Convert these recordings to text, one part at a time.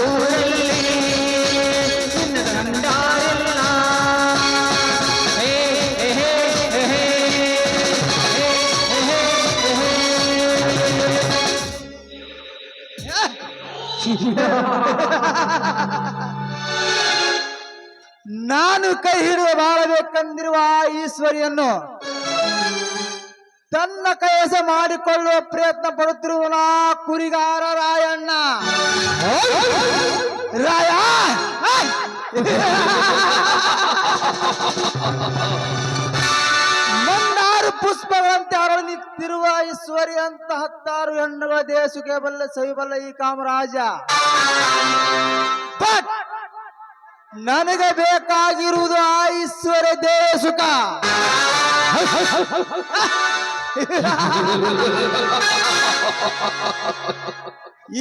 ಊರಲ್ಲಿ ಕಂಡಾರಿಲ್ಲ. ಹೇ ಹೇ ಹೇ ಹೇ ಹೇ ನಾನು ಕೈ ಹಿಡಿದು ಬಾಳಬೇಕೆಂದಿರುವ ಆ ಈಶ್ವರಿಯನ್ನು ತನ್ನ ಕೈವಶ ಮಾಡಿಕೊಳ್ಳುವ ಪ್ರಯತ್ನ ಪಡುತ್ತಿರುವನ ಕುರಿಗಾರ ರಾಯಣ್ಣ. ರಾಯ ಮಂದಾರು ಪುಷ್ಪಗಳಂತೆ ಅರಳು ನಿಂತಿರುವ ಈಶ್ವರಿ ಅಂತ 10 ಹೆಣ್ಣುಗಳ ದೇಶಕ್ಕೆ ಬಲ್ಲ ಸವಿಬಲ್ಲ ಈ ಕಾಮರಾಜ. ಬಟ್ ನನಗೆ ಬೇಕಾಗಿರುವುದು ಆ ಈಶ್ವರ ದೇಶಕ.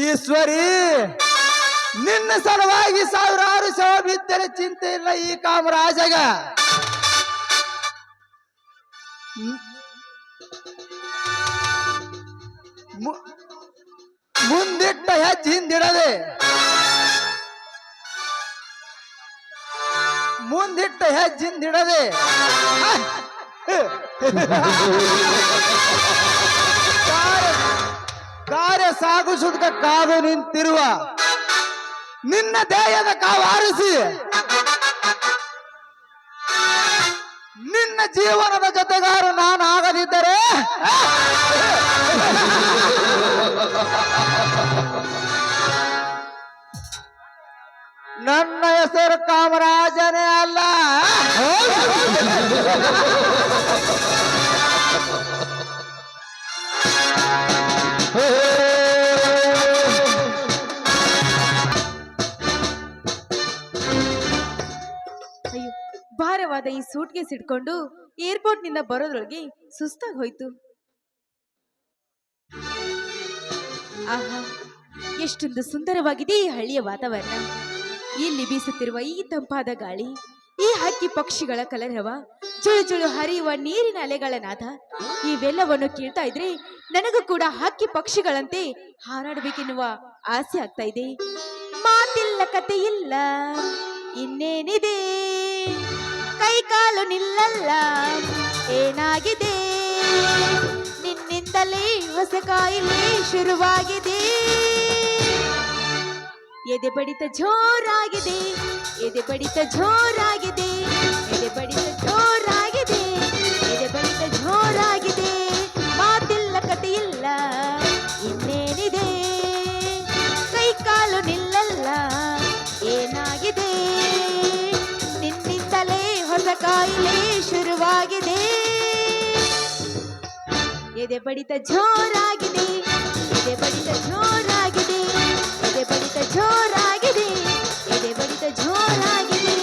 ಈಶ್ವರಿ, ನಿನ್ನ ಸಲುವಾಗಿ ಸಾವಿರಾರು ಶವ ಬಿದ್ದರೆ ಚಿಂತೆ ಇಲ್ಲ ಈ ಕಾಮರಾಜಗ. ಮುಂದಿಟ್ಟ ಹೆಜ್ಜೆ ಹಿಂದಿಡದೆ, ಮುಂದಿಟ್ಟ ಹೆಜ್ಜೆ ಹಿಂದಿಡದೆ ಕಾರ್ಯ ಸಾಗಿಸುವುದಕ್ಕ ಕಾದು ನಿಂತಿರುವ ನಿನ್ನ ದೇಹದ ಕಾವಾರಿಸಿ ನಿನ್ನ ಜೀವನದ ಜೊತೆಗಾರ ನಾನು ಆಗದಿದ್ದರೆ ನನ್ನ ಹೆಸರು ಕಾಮರಾಜನೇ ಅಲ್ಲ. ಅಯ್ಯೋ, ಭಾರವಾದ ಈ ಸೂಟ್ಕೇಸ್ ಇಟ್ಕೊಂಡು ಏರ್ಪೋರ್ಟ್ ನಿಂದ ಬರೋದ್ರೊಳಗೆ ಸುಸ್ತಾಗಿ ಹೋಯ್ತು. ಆಹಾ, ಎಷ್ಟೊಂದು ಸುಂದರವಾಗಿದೆ ಈ ಹಳ್ಳಿಯ ವಾತಾವರಣ. ಇಲ್ಲಿ ಬೀಸುತ್ತಿರುವ ಈ ತಂಪಾದ ಗಾಳಿ, ಈ ಹಕ್ಕಿ ಪಕ್ಷಿಗಳ ಕಲರವ, ಜುಳು ಜುಳು ಹರಿಯುವ ನೀರಿನ ಅಲೆಗಳ ನಾದ, ಇವೆಲ್ಲವನ್ನು ಕೇಳ್ತಾ ಇದ್ರೆ ನನಗೂ ಕೂಡ ಹಕ್ಕಿ ಪಕ್ಷಿಗಳಂತೆ ಹಾರಾಡಬೇಕೆನ್ನುವ ಆಸೆ ಆಗ್ತಾ ಇದೆ. ಮಾತಿಲ್ಲ ಕತೆ ಇಲ್ಲ ಇನ್ನೇನಿದೆ, ಕೈ ಕಾಲು ನಿಲ್ಲಲ್ಲ ಏನಾಗಿದೆ, ನಿನ್ನಿಂದಲೇ ಹೊಸ ಕಾಯಿಲೆ ಶುರುವಾಗಿದೆ. ಎದೆ ಬಡಿತ ಜೋರಾಗಿದೆ, ಎದೆ ಬಡಿತ ಜೋರಾಗಿದೆ, ಎದೆ ಬಡಿತ ಜೋರಾಗಿದೆ, ಎದೆ ಬಡಿತ ಜೋರಾಗಿದೆ. ಮಾತಿಲ್ಲ ಕಥೆಯಿಲ್ಲ ಇನ್ನೇನಿದೆ, ಕೈ ಕಾಲು ನಿಲ್ಲಲ್ಲ ಏನಾಗಿದೆ, ನಿನ್ನಿಂದಲೇ ಹೊಸ ಕಾಯಿಲೆ ಶುರುವಾಗಿದೆ. ಎದೆ ಬಡಿತ ಜೋರಾಗಿದೆ, ಎದೆ ಬಡಿತ ಜೋರಾಗಿದೆ, ಎದೆ ಬಡಿತ ಜೋರಾಗಿದೆ, ಎದೆ ಬಡಿತ ಜೋರಾಗಿದೆ.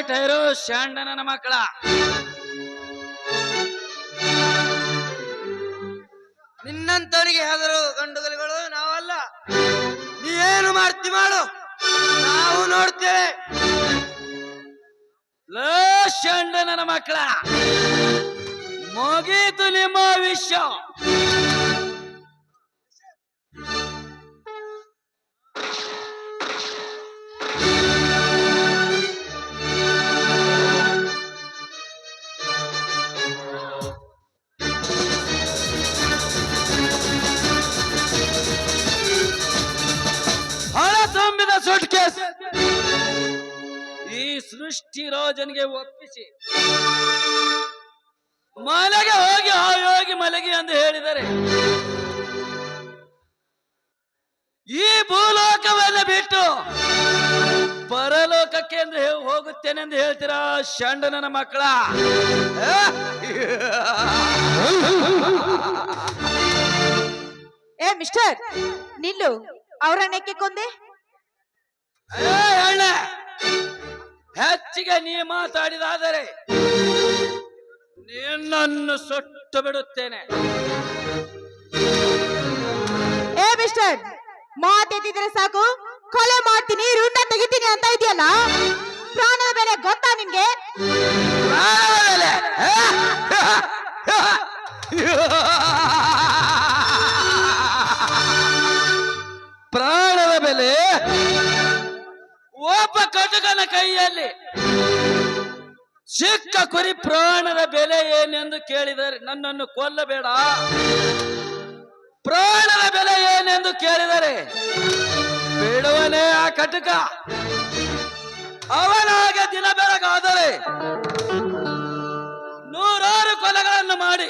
ಟೈರು ಶಾಂಡನ ಮಕ್ಕಳ, ನಿನ್ನಂತವರಿಗೆ ಹೆದರು ಗಂಡುಗಲಿಗಳು ನಾವಲ್ಲ. ನೀ ಏನು ಮಾಡ್ತಿ ಮಾಡು, ನಾವು ನೋಡ್ತೇವೆ. ಶಾಂಡನ ಮಕ್ಕಳ, ಮುಗೀತು ನಿಮ್ಮ ವಿಷಯ. ಸೂಟ್ಕೇಸ್ ಈ ಸೃಷ್ಟಿ ರಾಜನಿಗೆ ಒಪ್ಪಿಸಿ ಮಲೆಗೆ ಹೋಗಿ ಹೋಗಿ ಮಲಗಿ ಎಂದು ಹೇಳಿದರೆ ಈ ಭೂಲೋಕವನ್ನು ಬಿಟ್ಟು ಪರಲೋಕಕ್ಕೆ ಎಂದು ಹೋಗುತ್ತೇನೆ ಎಂದು ಹೇಳ್ತೀರಾ ಷಂಡನ ಮಕ್ಕಳ? ಏ ಮಿಸ್ಟರ್, ನಿಲ್ಲು. ಅವರನ್ನೇಕೆ ಕೊಂದೆ? ಹೆಚ್ಚಿಗೆ ನೀ ಮಾತಾಡಿದಾದರೆ ನಿನ್ನನ್ನು ಸುಟ್ಟು ಬಿಡುತ್ತೇನೆ. ಏ ಮಿಸ್ಟರ್, ಮಾತೆತ್ತಿದ್ರೆ ಸಾಕು, ಕೊಲೆ ಮಾಡ್ತೀನಿ ರುಂಡ ತೆಗಿತೀನಿ ಅಂತ ಇದೆಯಲ್ಲ, ಪ್ರಾಣದ ಬೆಲೆ ಗೊತ್ತಾ ನಿನ್ಗೆ? ಪ್ರಾಣದ ಬೆಲೆ ಒಬ್ಬ ಕಟುಕನ ಕೈಯಲ್ಲಿ ಸಿಕ್ಕ ಕುರಿ ಪ್ರಾಣದ ಬೆಲೆ ಏನೆಂದು ಕೇಳಿದರೆ, ನನ್ನನ್ನು ಕೊಲ್ಲಬೇಡ, ಪ್ರಾಣದ ಬೆಲೆ ಏನೆಂದು ಕೇಳಿದರೆ ಬಿಡುವನೇ ಆ ಕಟುಕ. ಅವನಾಗೆ ದಿನ ಬೆಳಗಾದರೆ ನೂರಾರು ಕೊಲೆಗಳನ್ನು ಮಾಡಿ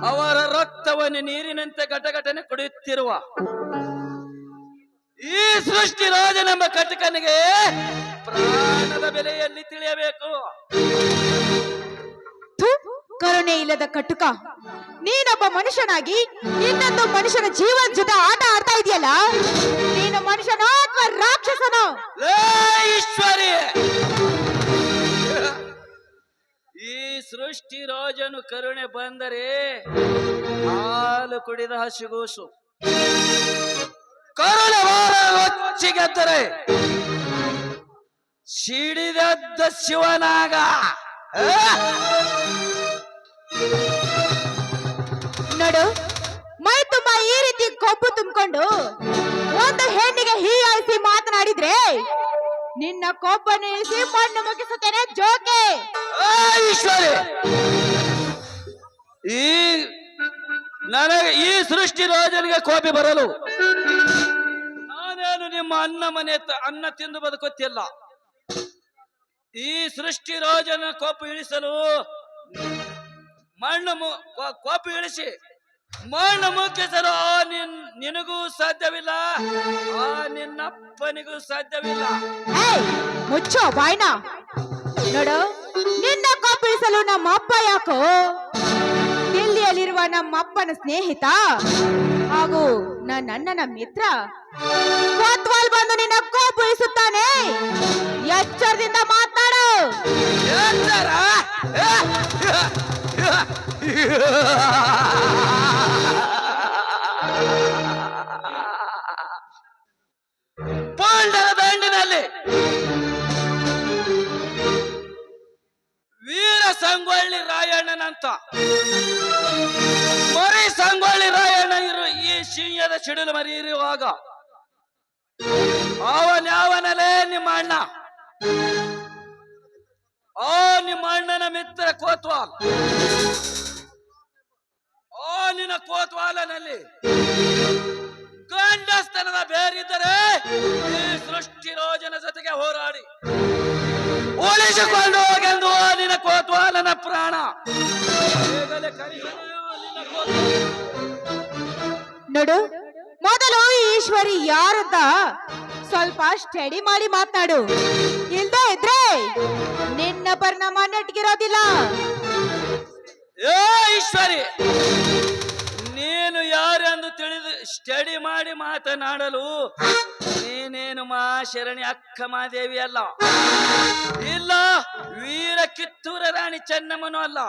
ಅವರ ರಕ್ತವನ್ನು ನೀರಿನಂತೆ ಘಟಘಟನೆ ಕುಡಿಯುತ್ತಿರುವ ಈ ಸೃಷ್ಟಿ ರಾಜನೆಂಬ ಕಟುಕನಿಗೆ ಪ್ರಾಣದ ಬೆಲೆಯಲ್ಲಿ ತಿಳಿಯಬೇಕು. ಥು, ಕರುಣೆ ಇಲ್ಲದ ಕಟುಕ, ನೀನೊಬ್ಬ ಮನುಷ್ಯನಾಗಿ ಇನ್ನೊಂದು ಮನುಷ್ಯನ ಜೀವನ ಜೊತೆ ಆಟ ಆಡ್ತಾ ಇದೆಯಲ್ಲ, ನೀನು ಮನುಷ್ಯನೋ ಅಥವಾ ರಾಕ್ಷಸನೋ? ಈಶ್ವರಿ, ಈ ಸೃಷ್ಟಿ ರಾಜನು ಕರುಣೆ ಬಂದರೆ ಹಾಲು ಕುಡಿದ ಹಸಿಗೂಸು, ಕರುಣೆ ಹೊಚ್ಚಿಗೆದ್ದರೆ ಸಿಡಿದದ್ದ ಶಿವನಾಗ. ನೋಡು, ಮೈ ತುಂಬಾ ಈ ರೀತಿ ಕೊಬ್ಬು ತುಂಬಿಕೊಂಡು ಒಂದು ಹೆಣ್ಣಿಗೆ ಹೀಯಾಳಿಸಿ ಮಾತನಾಡಿದ್ರೆ ನಿನ್ನ ಕೊಬ್ಬನ್ನು ಇಳಿಸಿ ಮಣ್ಣು ಮುಗಿಸುತ್ತೇನೆ ಜೋಕೆ. ಈಶ್ವರಿ, ನನಗೆ ಈ ಸೃಷ್ಟಿ ರಾಜನಿಗೆ ಕೋಪಿ ಬರಲು ನಾನೇನು ನಿಮ್ಮ ಅನ್ನ ತಿಂದು ಬದುಕುತ್ತಿಲ್ಲ. ಈ ಸೃಷ್ಟಿ ರಾಜನ ಕೋಪ ಇಳಿಸಲು ಕೋಪ ಇಳಿಸಿ ಮಣ್ಣು ಮುಗಿಸಲು ನಿನಗೂ ಸಾಧ್ಯವಿಲ್ಲ, ಆ ನಿನ್ನಪ್ಪನಿಗೂ ಸಾಧ್ಯವಿಲ್ಲ. ಮುಚ್ಚೋ ಬಾಯ್ನ. ನೋಡು, ನಿನ್ನ ಕೋಪಿಸಲು ನಮ್ಮ ಅಪ್ಪ ಯಾಕೋ ದಿಲ್ಲಿಯಲ್ಲಿರುವ ನಮ್ಮ ಅಪ್ಪನ ಸ್ನೇಹಿತ ಹಾಗೂ ನನ್ನ ಅಣ್ಣನ ಮಿತ್ರ ಕೋತ್ವಾಲ್ ಬಂದು ನಿನ್ನ ಕೋಪಿಸುತ್ತಾನೆ. ಎಚ್ಚರದಿಂದ ಮಾತಾಡು. ಪಾಂಡವ ದಂಡಿನಲ್ಲಿ ವೀರ ಸಂಗೊಳ್ಳಿ ರಾಯಣ್ಣನಂತ ಮರಿ ಸಂಗೊಳ್ಳಿ ರಾಯಣ್ಣ ಈ ಸಿಂಹದ ಸಿಡಿಲು ಮರಿ ಇರುವಾಗ ಅವನ್ಯಾವನಲೇ ನಿಮ್ಮ ಅಣ್ಣ, ನಿಮ್ಮ ಅಣ್ಣನ ಮಿತ್ರ ಕೋತ್ವಾಲ್, ನಿನ್ನ ಕೋತ್ವಾಲನಲ್ಲಿ ಗಂಡಸ್ತನದ ಬೇರಿದ್ದರೆ ಈ ಸೃಷ್ಟಿ ರೋಜನ ಜೊತೆಗೆ ಹೋರಾಡಿ ಉಳಿಸಿಕೊಂಡು ಹೋಗೆಂದು ನಿನ್ನ ಕೋತ್ವಾಲನ ಪ್ರಾಣ. ನೋಡು, ಮೊದಲು ಈಶ್ವರಿ ಯಾರಂತ ಸ್ವಲ್ಪ ಸ್ಟಡಿ ಮಾಡಿ ಮಾತನಾಡು. ಇಲ್ದೇ ಇದ್ರೆ ನಿನ್ನ ಪರಿಣಾಮ ನೆಟ್ಗಿರೋದಿಲ್ಲ. ಏ ಈಶ್ವರಿ, ನೀನು ಯಾರೆಂದು ತಿಳಿದು ಸ್ಟಡಿ ಮಾಡಿ ಮಾತನಾಡಲು ನೀನೇನು ಮಾ ಶರಣಿ ಅಕ್ಕ ಮಾದೇವಿ ಅಲ್ಲ, ಇಲ್ಲ ವೀರ ಕಿತ್ತೂರ ರಾಣಿ ಚೆನ್ನಮ್ಮನೂ ಅಲ್ಲ.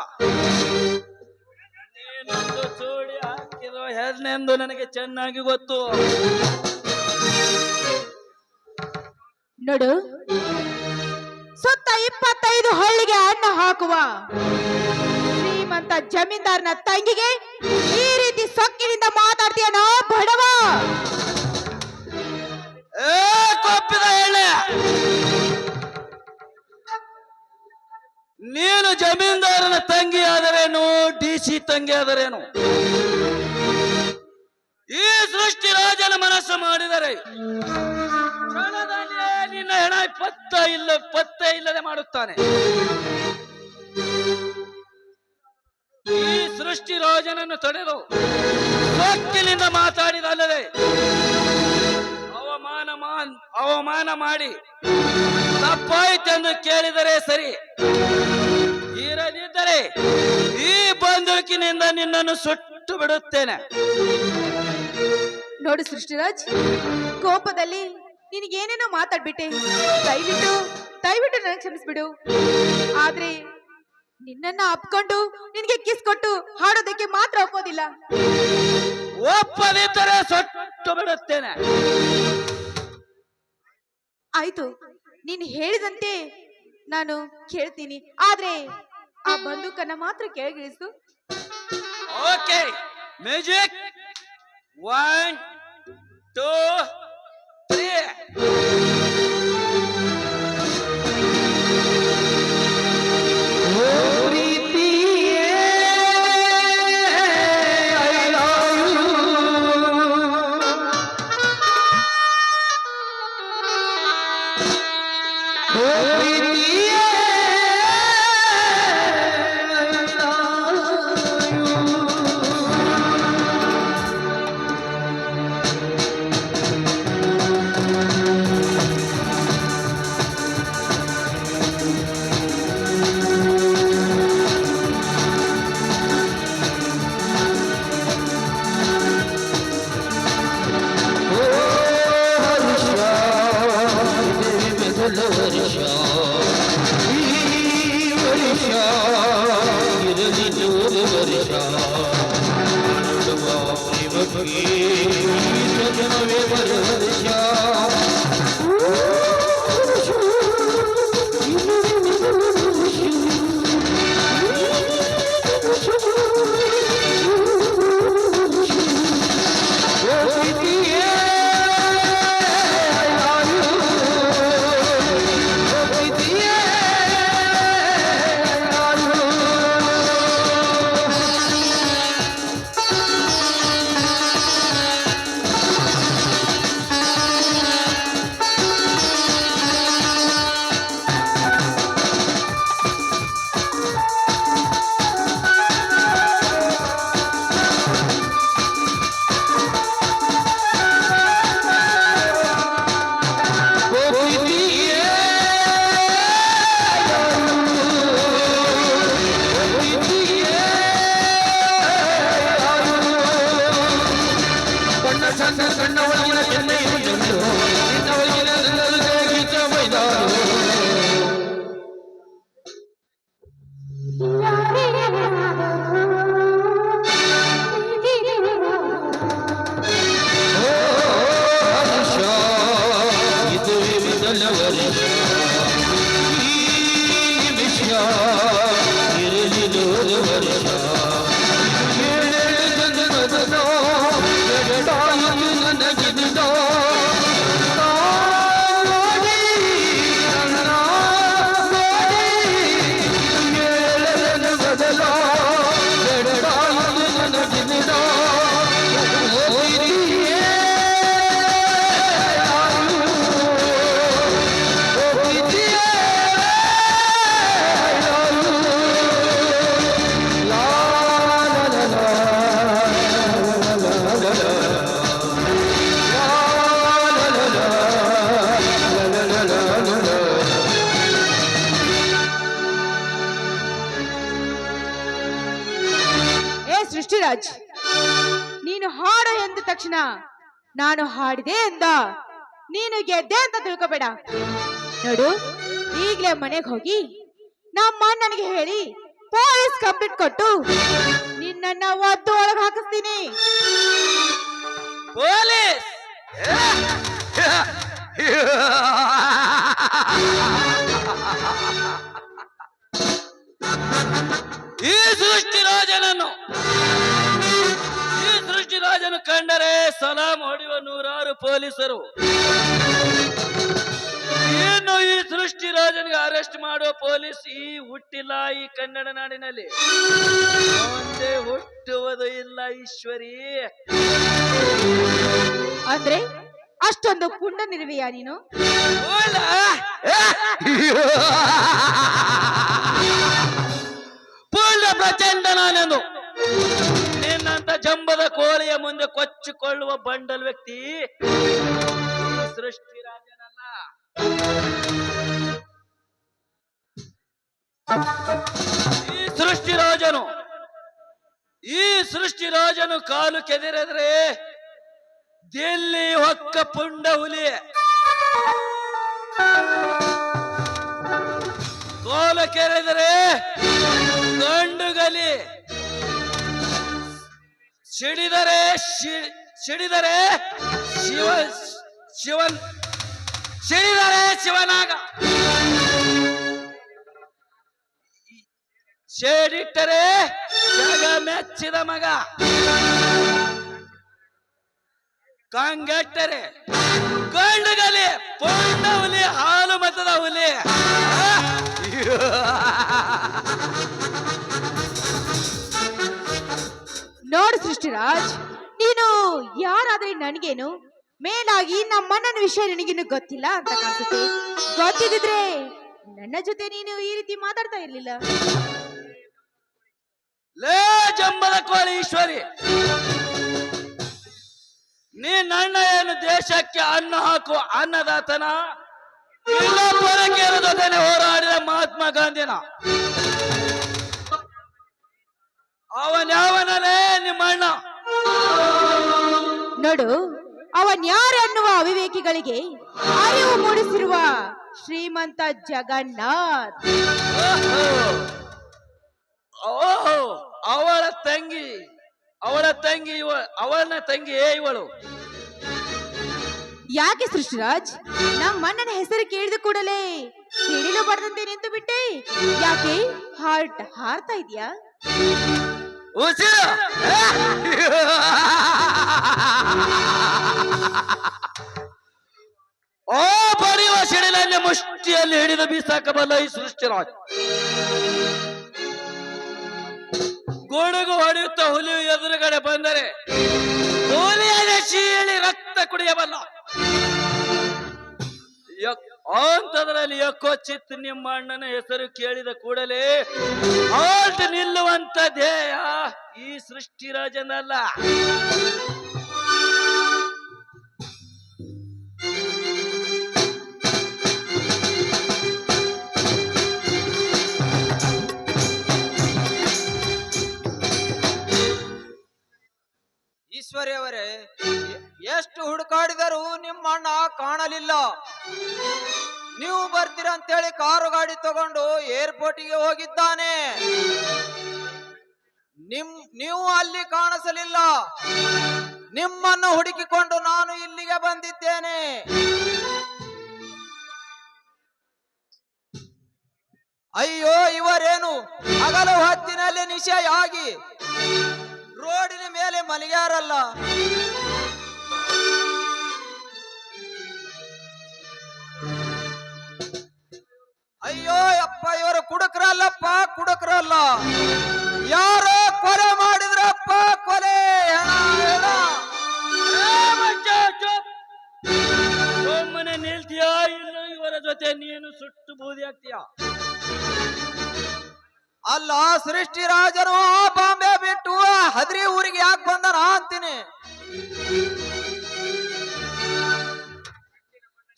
ನೀನೊಂದು ಚೂಡಿ ಹಾಕಿರೋ ಹೆಣ್ಣೆಂದು ನನಗೆ ಚೆನ್ನಾಗಿ ಗೊತ್ತು. ನೋಡು, ಸುತ್ತ 25 ಹಳ್ಳಿಗೆ ಅನ್ನ ಹಾಕುವ ಶ್ರೀಮಂತ ಜಮೀನ್ದಾರನ ತಂಗಿಗೆ ಈ ರೀತಿ ಸೊಕ್ಕಿನಿಂದ ಮಾತಾಡ್ತೀಯನೋ ಬಡವ? ಕೊಪ್ಪಿದ ಎಣ್ಣೆ, ನೀನು ಜಮೀನ್ದಾರನ ತಂಗಿ ಆದರೇನು, DC ತಂಗಿ ಆದರೇನು, ಈ ಸೃಷ್ಟಿ ರಾಜನ ಮನಸ್ಸು ಮಾಡಿದರೆ ಕ್ಷಣದಲ್ಲೇ ನಿನ್ನ ಹೆಣ ಪತ್ತೆ ಇಲ್ಲದೆ ಮಾಡುತ್ತಾನೆ. ಈ ಸೃಷ್ಟಿ ರಾಜನನ್ನು ತಡೆದು ಸೊಕ್ಕಿನಿಂದ ಮಾತಾಡಿದಲ್ಲದೆ ಅವಮಾನ ಮಾಡಿ ತಪ್ಪಾಯ್ತೆಂದು ಕೇಳಿದರೆ ಸರಿ, ಇರದಿದ್ದರೆ ಈ ಬಂದೂಕಿನಿಂದ ನಿನ್ನನ್ನು ಸುಟ್ಟು ಬಿಡುತ್ತೇನೆ. ನೋಡು ಸೃಷ್ಟಿರಾಜ್, ಕೋಪದಲ್ಲಿ ನಿನಗೇನೇನೋ ಮಾತಾಡ್ಬಿಟ್ಟೆ. ದಯವಿಟ್ಟು ನನಗೆ ಕ್ಷಮಿಸ್ಬಿಡು. ಆದ್ರೆ ನಿನ್ನನ್ನ ಅಪ್ಕೊಂಡು ನಿನಗೆ ಕಿಸ್ ಕೊಟ್ಟು ಹಾಡೋದಕ್ಕೆ ಮಾತ್ರ ಒಪ್ಪೋದಿಲ್ಲ. ಒಪ್ಪದಿದ್ದರೆ ಸುಟ್ಟು ಬಿಡುತ್ತೇನೆ. ಆಯ್ತು, ನೀನು ಹೇಳಿದಂತೆ ನಾನು ಕೇಳ್ತೀನಿ. ಆದ್ರೆ ಆ ಬಂದೂಕನ್ನ ಮಾತ್ರ ಕೆಳಗಿಳಿಸು. Okay, music 1 2 3. ಸೃಷ್ಟಿರಾಜ್, ನೀನು ಹಾಡು ಎಂದ ತಕ್ಷಣ ನಾನು ಹಾಡಿದೆ ಎಂದ ನೀನು ಗೆದ್ದೆ ಅಂತ ತಿಳ್ಕೊಬೇಡ. ನೋಡು, ಈಗ್ಲೇ ಮನೆಗೆ ಹೋಗಿ ನಮ್ಮ ಅಣ್ಣನಿಗೆ ಹೇಳಿ ಪೊಲೀಸ್ ಕಂಪ್ಲೇಂಟ್ ಕೊಟ್ಟು ನಿನ್ನನ್ನ ಒದ್ದು ಒಳಗೆ ಹಾಕಿಸ್ತೀನಿ. ಪೊಲೀಸ್ ಈ ಸೃಷ್ಟಿರಾಜನು ಕಂಡರೆ ಸಲಾಂ ಹೊಡೆಯುವ 100 ಪೊಲೀಸರು. ಇನ್ನು ಈ ಸೃಷ್ಟಿರಾಜನಿಗೆ ಅರೆಸ್ಟ್ ಮಾಡುವ ಪೊಲೀಸ್ ಈ ಹುಟ್ಟಿಲ್ಲ ಈ ಕನ್ನಡ ನಾಡಿನಲ್ಲಿ, ಮುಂದೆ ಹುಟ್ಟುವುದು ಇಲ್ಲ. ಈಶ್ವರಿ, ಅಂದ್ರೆ ಅಷ್ಟೊಂದು ಪುಂಡ ನಿರ್ವಿಯಾ ನೀನು? ಪೂರ್ಣ ಪ್ರಚಂಡ ನಾನೆಂದು ನಿನ್ನಂತ ಜಂಬದ ಕೋಳಿಯ ಮುಂದೆ ಕೊಚ್ಚಿಕೊಳ್ಳುವ ಬಂಡಲ್ ವ್ಯಕ್ತಿ ಸೃಷ್ಟಿರಾಜನಲ್ಲ. ಈ ಸೃಷ್ಟಿರಾಜನು ಕಾಲು ಕೆದರಿದ್ರೆ ದಿಲ್ಲಿ ಹೊಕ್ಕ ಪುಂಡ ಹುಲಿ, ಕಾಲು ಕೆರೆದರೆ ಗಂಡುಗಲಿ, ಸಿಡಿದರೆ ಸಿಡಿದರೆ ಶಿವನಾಗ, ಸೇಡಿಟ್ಟರೆ ಜಗ ಮೆಚ್ಚಿದ ಮಗ, ಕಂಗೆಟ್ಟರೆ ಗಂಡುಗಲಿ ಪೊಂಡ ಹುಲಿ, ಹಾಲು ಮತದ ಹುಲಿ. ನೋಡು ಸೃಷ್ಟಿರಾಜ್, ನೀನು ಯಾರಾದ್ರೆ ನನಗೇನು, ಮೇಲಾಗಿ ನಮ್ಮಣ್ಣನ ವಿಷಯ ನಿನಗಿನ್ನು ಗೊತ್ತಿಲ್ಲ ಅಂತ ಕಾಣಿಸುತ್ತೆ. ಗೊತ್ತಿದ್ರೆ ನನ್ನ ಜೊತೆ ನೀನು ಈ ರೀತಿ ಮಾತಾಡ್ತಾ ಇರ್ಲಿಲ್ಲ. ಲೇ ಜಂಬದ ಕೋಳಿ ಈಶ್ವರಿ, ನೀ ನನ್ನ ಏನು ದೇಶಕ್ಕೆ ಅನ್ನ ಹಾಕುವ ಅನ್ನದಾತನ, ಇನ್ನೊಬ್ಬರ ಜೊತೆ ಹೋರಾಡಿದ ಮಹಾತ್ಮ ಗಾಂಧಿನ? ಅವನ್ಯಾವನೇ ನಿಮ್ಮಣ್ಣ? ನೋಡು, ಅವನ್ ಯಾರು ಅನ್ನುವ ಅವಿವೇಕಿಗಳಿಗೆ ಅರಿವು ಮೂಡಿಸಿರುವ ಶ್ರೀಮಂತ ಜಗನ್ನಾಥ್. ಓಹೋ, ಅವಳ ತಂಗಿ ಅವಳನ್ನ ತಂಗಿ ಇವಳು. ಯಾಕೆ ಸೃಷ್ಟಿರಾಜ್, ನಮ್ಮ ಅಣ್ಣನ ಹೆಸರು ಕೇಳಿದ ಕೂಡಲೇ ಸಿಡಿಲು ಬಡದಂತೆ ನಿಂತು ಬಿಟ್ಟೆ? ಯಾಕೆ ಹಾರ್ಟ್ ಹಾರ್ತಾ ಇದೆಯಾ? ಉಸಿರು ಓ ಬರೆಯುವ ಸಿಡಿಲಲ್ಲಿ ಮುಷ್ಟಿಯಲ್ಲಿ ಹಿಡಿದು ಬೀಸಾಕಬಲ್ಲ ಈ ಸೃಷ್ಟಿರಾಜ್. ಗುಡುಗು ಹೊಡೆಯುತ್ತ ಹುಲಿಯು ಎದುರುಗಡೆ ಬಂದರೆ ಹುಲಿಯ ಶೀಳಿ ರಕ್ತ ಕುಡಿಯಬಲ್ಲ. ಅಂತದ್ರಲ್ಲಿ ಯಕೋಚಿತ್ ನಿಮ್ಮ ಅಣ್ಣನ ಹೆಸರು ಕೇಳಿದ ಕೂಡಲೇ ಹಾಲ್ಟ್ ನಿಲ್ಲುವಂತ ಧ್ಯೇಯ ಈ ಸೃಷ್ಟಿರಾಜನಲ್ಲ. ಈಶ್ವರಿಯವರೇ, ಎಷ್ಟು ಹುಡುಕಾಡಿದರೂ ನಿಮ್ಮ ಅಣ್ಣ ಕಾಣಲಿಲ್ಲ. ನೀವು ಬರ್ತೀರಂತೇಳಿ ಕಾರು ಗಾಡಿ ತಗೊಂಡು ಏರ್ಪೋರ್ಟಿಗೆ ಹೋಗಿದ್ದಾನೆ. ನೀವು ಅಲ್ಲಿ ಕಾಣಿಸಲಿಲ್ಲ. ನಿಮ್ಮನ್ನು ಹುಡುಕಿಕೊಂಡು ನಾನು ಇಲ್ಲಿಗೆ ಬಂದಿದ್ದೇನೆ. ಅಯ್ಯೋ, ಇವರೇನು ಹಗಲು ಹೊತ್ತಿನಲ್ಲಿ ನಿಶೆಯಾಗಿ ರೋಡಿನ ಮೇಲೆ ಮಲಗ್ಯಾರಲ್ಲ. ಅಯ್ಯೋ ಅಪ್ಪ, ಇವರು ಕುಡುಕರಲ್ಲಪ್ಪ, ಕುಡುಕರಲ್ಲ. ಯಾರೋ ಕೊಲೆ ಮಾಡಿದ್ರಪ್ಪ, ಕೊಲೆ. ಒಮ್ಮನೆ ನಿಲ್ತೀಯಾ? ಇಲ್ಲ ಇವರ ಜೊತೆ ನೀನು ಸುಟ್ಟು ಬೂದಿ ಆಗ್ತೀಯಾ? ಅಲ್ಲ, ಸೃಷ್ಟಿರಾಜನು ಬಾಂಬೆ ಬಿಟ್ಟು ಹದ್ರಿ ಊರಿಗೆ ಯಾಕೆ ಬಂದನ ಅಂತೀನಿ.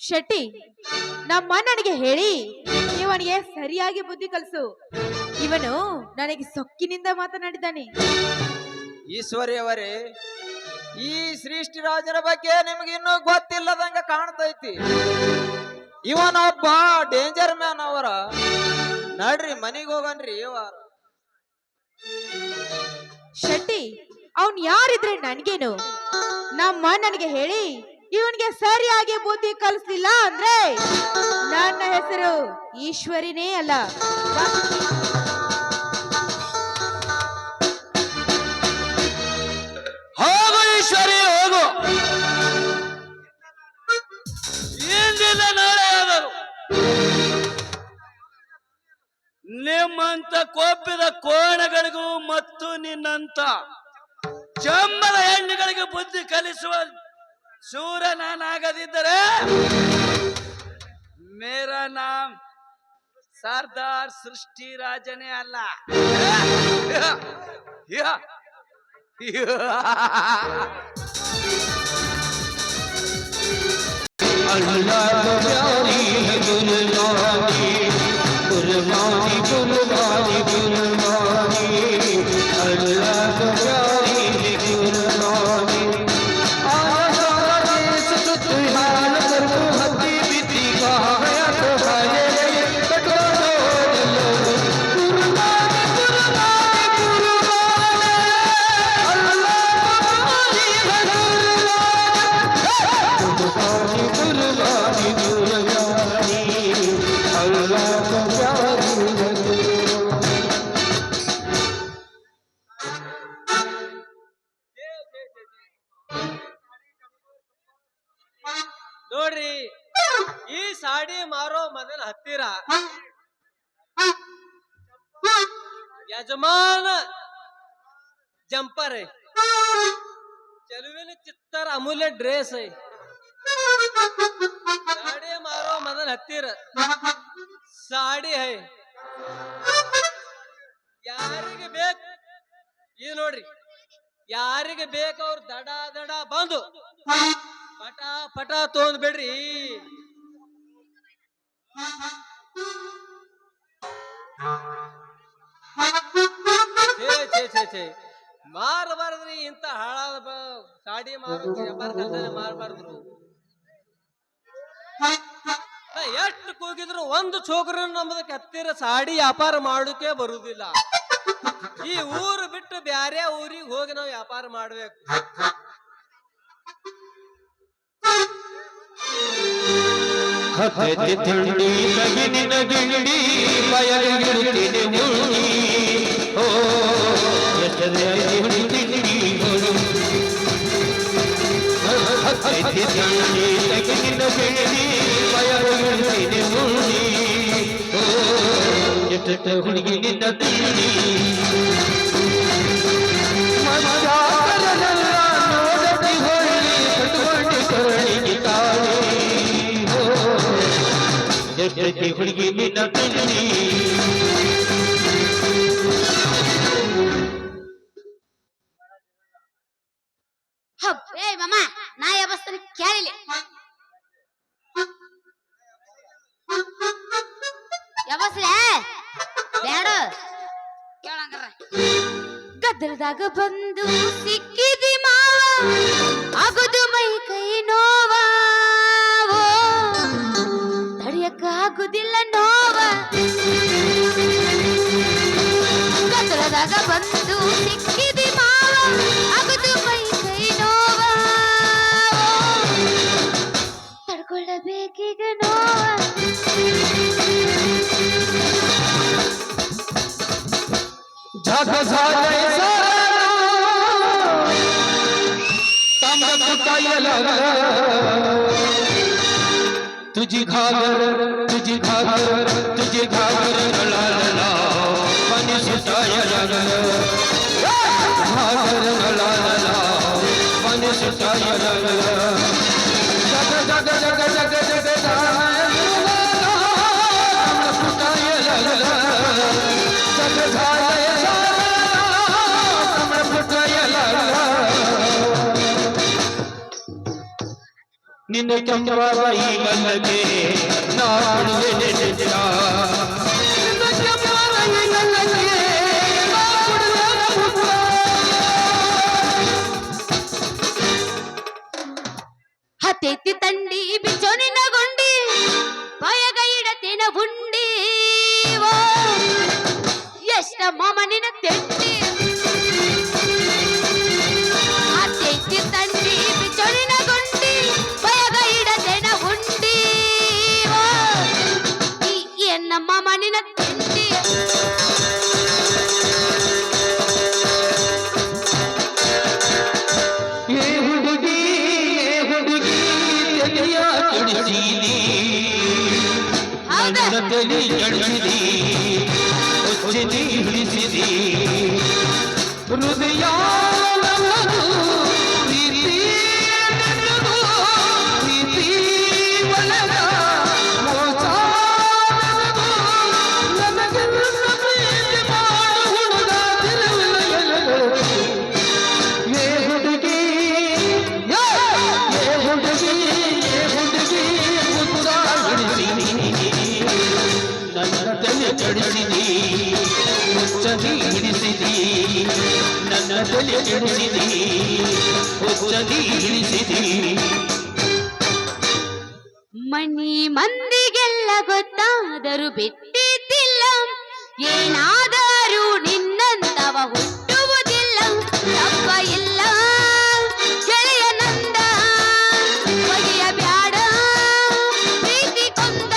ಶೆಟ್ಟಿ, ನಮ್ಮ ಅಣ್ಣನಿಗೆ ಹೇಳಿ ಇವನಿಗೆ ಸರಿಯಾಗಿ ಬುದ್ಧಿ ಕಲಿಸು. ಇವನು ನನಗೆ ಸೊಕ್ಕಿನಿಂದ ಮಾತನಾಡಿದ್ದಾನೆ. ಈಶ್ವರಿಯವರೇ, ಈ ಸೃಷ್ಟಿರಾಜನ ಬಗ್ಗೆ ನಿಮ್ಗೆ ಇನ್ನೂ ಗೊತ್ತಿಲ್ಲದಂಗ ಕಾಣ್ತೈತಿ. ಇವನೊಬ್ಬ ಡೇಂಜರ್ ಮ್ಯಾನ್. ಅವರ ನಡ್ರಿ ಮನಿಗೆ ಹೋಗನ್ರಿ. ಶೆಟ್ಟಿ, ಅವನ್ ಯಾರಿದ್ರೆ ನನ್ಗೇನು? ನಮ್ಮ ಅಣ್ಣನಿಗೆ ಹೇಳಿ ಇವನ್ಗೆ ಸರಿಯಾಗಿ ಬುದ್ಧಿ ಕಲಿಸ್ಲಿಲ್ಲ ಅಂದ್ರೆ ನನ್ನ ಹೆಸರು ಈಶ್ವರಿನೇ ಅಲ್ಲ. ಹೋಗು ಈಶ್ವರಿ, ಹೋಗು. ಇಂದಿನ ನಾಳೆ ಆದರು ನಿಮ್ಮಂತ ಕೊಬ್ಬಿದ ಕೋಣಗಳಿಗೂ ಮತ್ತು ನಿನ್ನಂತ ಚಂಬದ ಹೆಣ್ಣುಗಳಿಗೆ ಬುದ್ಧಿ ಕಲಿಸುವ ಶೂರ ನಾನಾಗದಿದ್ದರೆ ಮೇರಾ ನಾಮ್ ಸರ್ದಾರ್ ಸೃಷ್ಟಿರಾಜನೇ ಅಲ್ಲ. अल्लाह को प्यारी है गुलमानी गुलमानी गुलमानी गुलमानी अल्लाह को प्यारी है गुलमानी आजा देश तो हाल कर को हदी बीती का गया तो हाले कटो लो गुलमानी गुलमानी गुलमानी अल्लाह को प्यारी है गुलमानी गुलमानी गुलमानी ನೋಡ್ರಿ ಈ ಸಾಡಿ ಮಾರೋ ಮೊದಲ ಹತ್ತಿರ ಯಜಮಾನ ಜಂಪರ್ ಚಲುವಿನ ಚಿತ್ತರ ಅಮೂಲ್ಯ ಡ್ರೆಸ್ साड़ी मारो मदन हत्तीर साड़ी है ಯಾರಿಗೆ ಬೇಕು ಈ ನೋಡ್ರಿ ಯಾರಿಗೆ ಬೇಕು ಅವ್ರು ದಡ ದಡ ಬಂದು ಪಟ ಪಟ ತೊಂದ್ ಬಿಡ್ರಿ ಮಾರಬಾರ್ದ್ರಿ ಇಂತ ಹಾಳಾದ ಸಾಡಿ ವ್ಯಾಪಾರ ಕೆಲಸ ಮಾರಬಾರ್ದ್ರು ಎಷ್ಟು ಕೂಗಿದ್ರು ಒಂದು ಚೋಕರ ನಮ್ಮದಕ್ಕೆ ಹತ್ತಿರ ಸಾಡಿ ವ್ಯಾಪಾರ ಮಾಡೋಕೆ ಬರುದಿಲ್ಲ ಈ ಊರು ಬಿಟ್ಟು ಬ್ಯಾರೆ ಊರಿಗೆ ಹೋಗಿ ನಾವು ವ್ಯಾಪಾರ ಮಾಡ್ಬೇಕು ಹತ್ತೈತಿ ಥಂಡಿ ತಗಿನಿನ ಗಿಂಡಿ ಬಯಲಿಗಿರುತ್ತಿದೆ ಮುಳ್ಳಿ ಓ ಎಷ್ಟದೇ ತಿಂಡಿ ಹೊಡು ಹತ್ತೈತಿ ಥಂಡಿ ತಗಿನಿನ ಗಿಂಡಿ ಬಯಲಿಗಿರುತ್ತಿದೆ ಮುಳ್ಳಿ ಓ ಎಷ್ಟ ಹುಡುಗಿ ನಿನ್ನ ತಿಂಡಿ ಮಜಾಕರನೆಲ್ಲ ನೋಡತಿ ಹೊಳ್ಳಿ ಕಟ್ಕೊಂಡು ಕರಳಿಗೆ ಕಾಳಿ ಎಷ್ಟಕ್ಕೆ ಹುಡುಗಿ ನಿನ್ನ ತಿಂಡಿ ಏ ಮಾಮ ನಾ ಯಾವಸ್ತನ ಕೇಳಿಲ್ಲ ಯಾವಸ್ಲೆ ಬೇಡ ಕೇಳಂಗಾರ ಗದ್ದಲದಾಗ ಬಂದು ಸಿಕ್ಕಿದಿ ಮಾವ ಆಗುದು ಮೈ ಕೈ ನೋವ ತಡಿಯಕ್ಕ ಆಗುದಿಲ್ಲ ನೋವ ಗದ್ದಲದಾಗ ಬಂದು ಸಿಕ್ಕಿದಿ ಮಾವ ಆಗುದು ಮೈ ಕೈ ನೋವ ತಡ್ಕೊಳ್ಳಬೇಕೀಗ ನೋವ झाग झालंय तांब फुटायला लागलं तुझी घागर नळाला पाणी सुटायला लागलं घागर नळाला पाणी सुटायला लागलं जग जग जग जग जग फुटायला लागलं जग झालंय ನಿನ್ನ ಕೆಂಪವಾದ ಈ ಗಲ್ಲಗೆ ನಾಡುವೆ ನೆನೆದ ನಿನ್ನ ಕೆಂಪವಾದ ಈ ಗಲ್ಲಗೆ ಹತ್ತೈತಿ ತಂಡಿ ಬಿಚ್ಚೋನಿನ ಗುಂಡಿ ಬಾಯಗ ಇಡತಿನ ಉಂಡಿ ಎಷ್ಟ ಮಾಮನಿನ ತೆಂಡಿ ಹತ್ತೈತಿ ತಂಡಿ ಬಿಚ್ಚೋನಿನ ಗುಂಡಿ ಬಾಯಗ ಇಡತಿನ ಉಂಡಿ ಎನ್ನ ಮಾಮನಿನ ತೆಂಡಿ ಹುಡುಗಿ ತಲೆಯ ಕೆಡಿಸಿದಿ ನನ್ನ ತಲೆ ಕೆಡಿಸಿದಿ ಹೊಚ್ಚಿದಿ ಹಿಡಿಸಿದಿ ಹೃದಯ ನನ್ನದು ಪ್ರೀತಿ ನನ್ನದು ಪ್ರೀತಿ ಒಲಗ ಮೋಸ ನನ್ನದು ನನಗೆ ನನ್ನ ಪ್ರೀತಿ ಮಾಡು ಹುಡುಗ ತಿರುವಿನ ಹುಡುಗಿ ಮುತ್ತ ಹಿಡಿಸಿದಿ ನನ್ನ ತಲೆ ಕೆಡಿಸಿದಿ ಹುಚ್ಚದಿ ಹಿಡಿಸಿದಿ ನನ್ನ ತಲೆ ಕೆಡಿಸಿದಿ ಹುಚ್ಚದಿ ಹಿಡಿಸಿದಿ ಮನಿ ಮಂದಿಗೆಲ್ಲ ಗೊತ್ತಾದರೂ ಬಿಟ್ಟಿದ್ದಿಲ್ಲ ಏನಾದರೂ ನಿನ್ನಂತವ ಹುಟ್ಟುವುದಿಲ್ಲ ತಪ್ಪ ಇಲ್ಲ ಗೆಳೆಯನಂದ ಬಗೆಯ ಬ್ಯಾಡ ಪ್ರೀತಿ ಕೊಂದ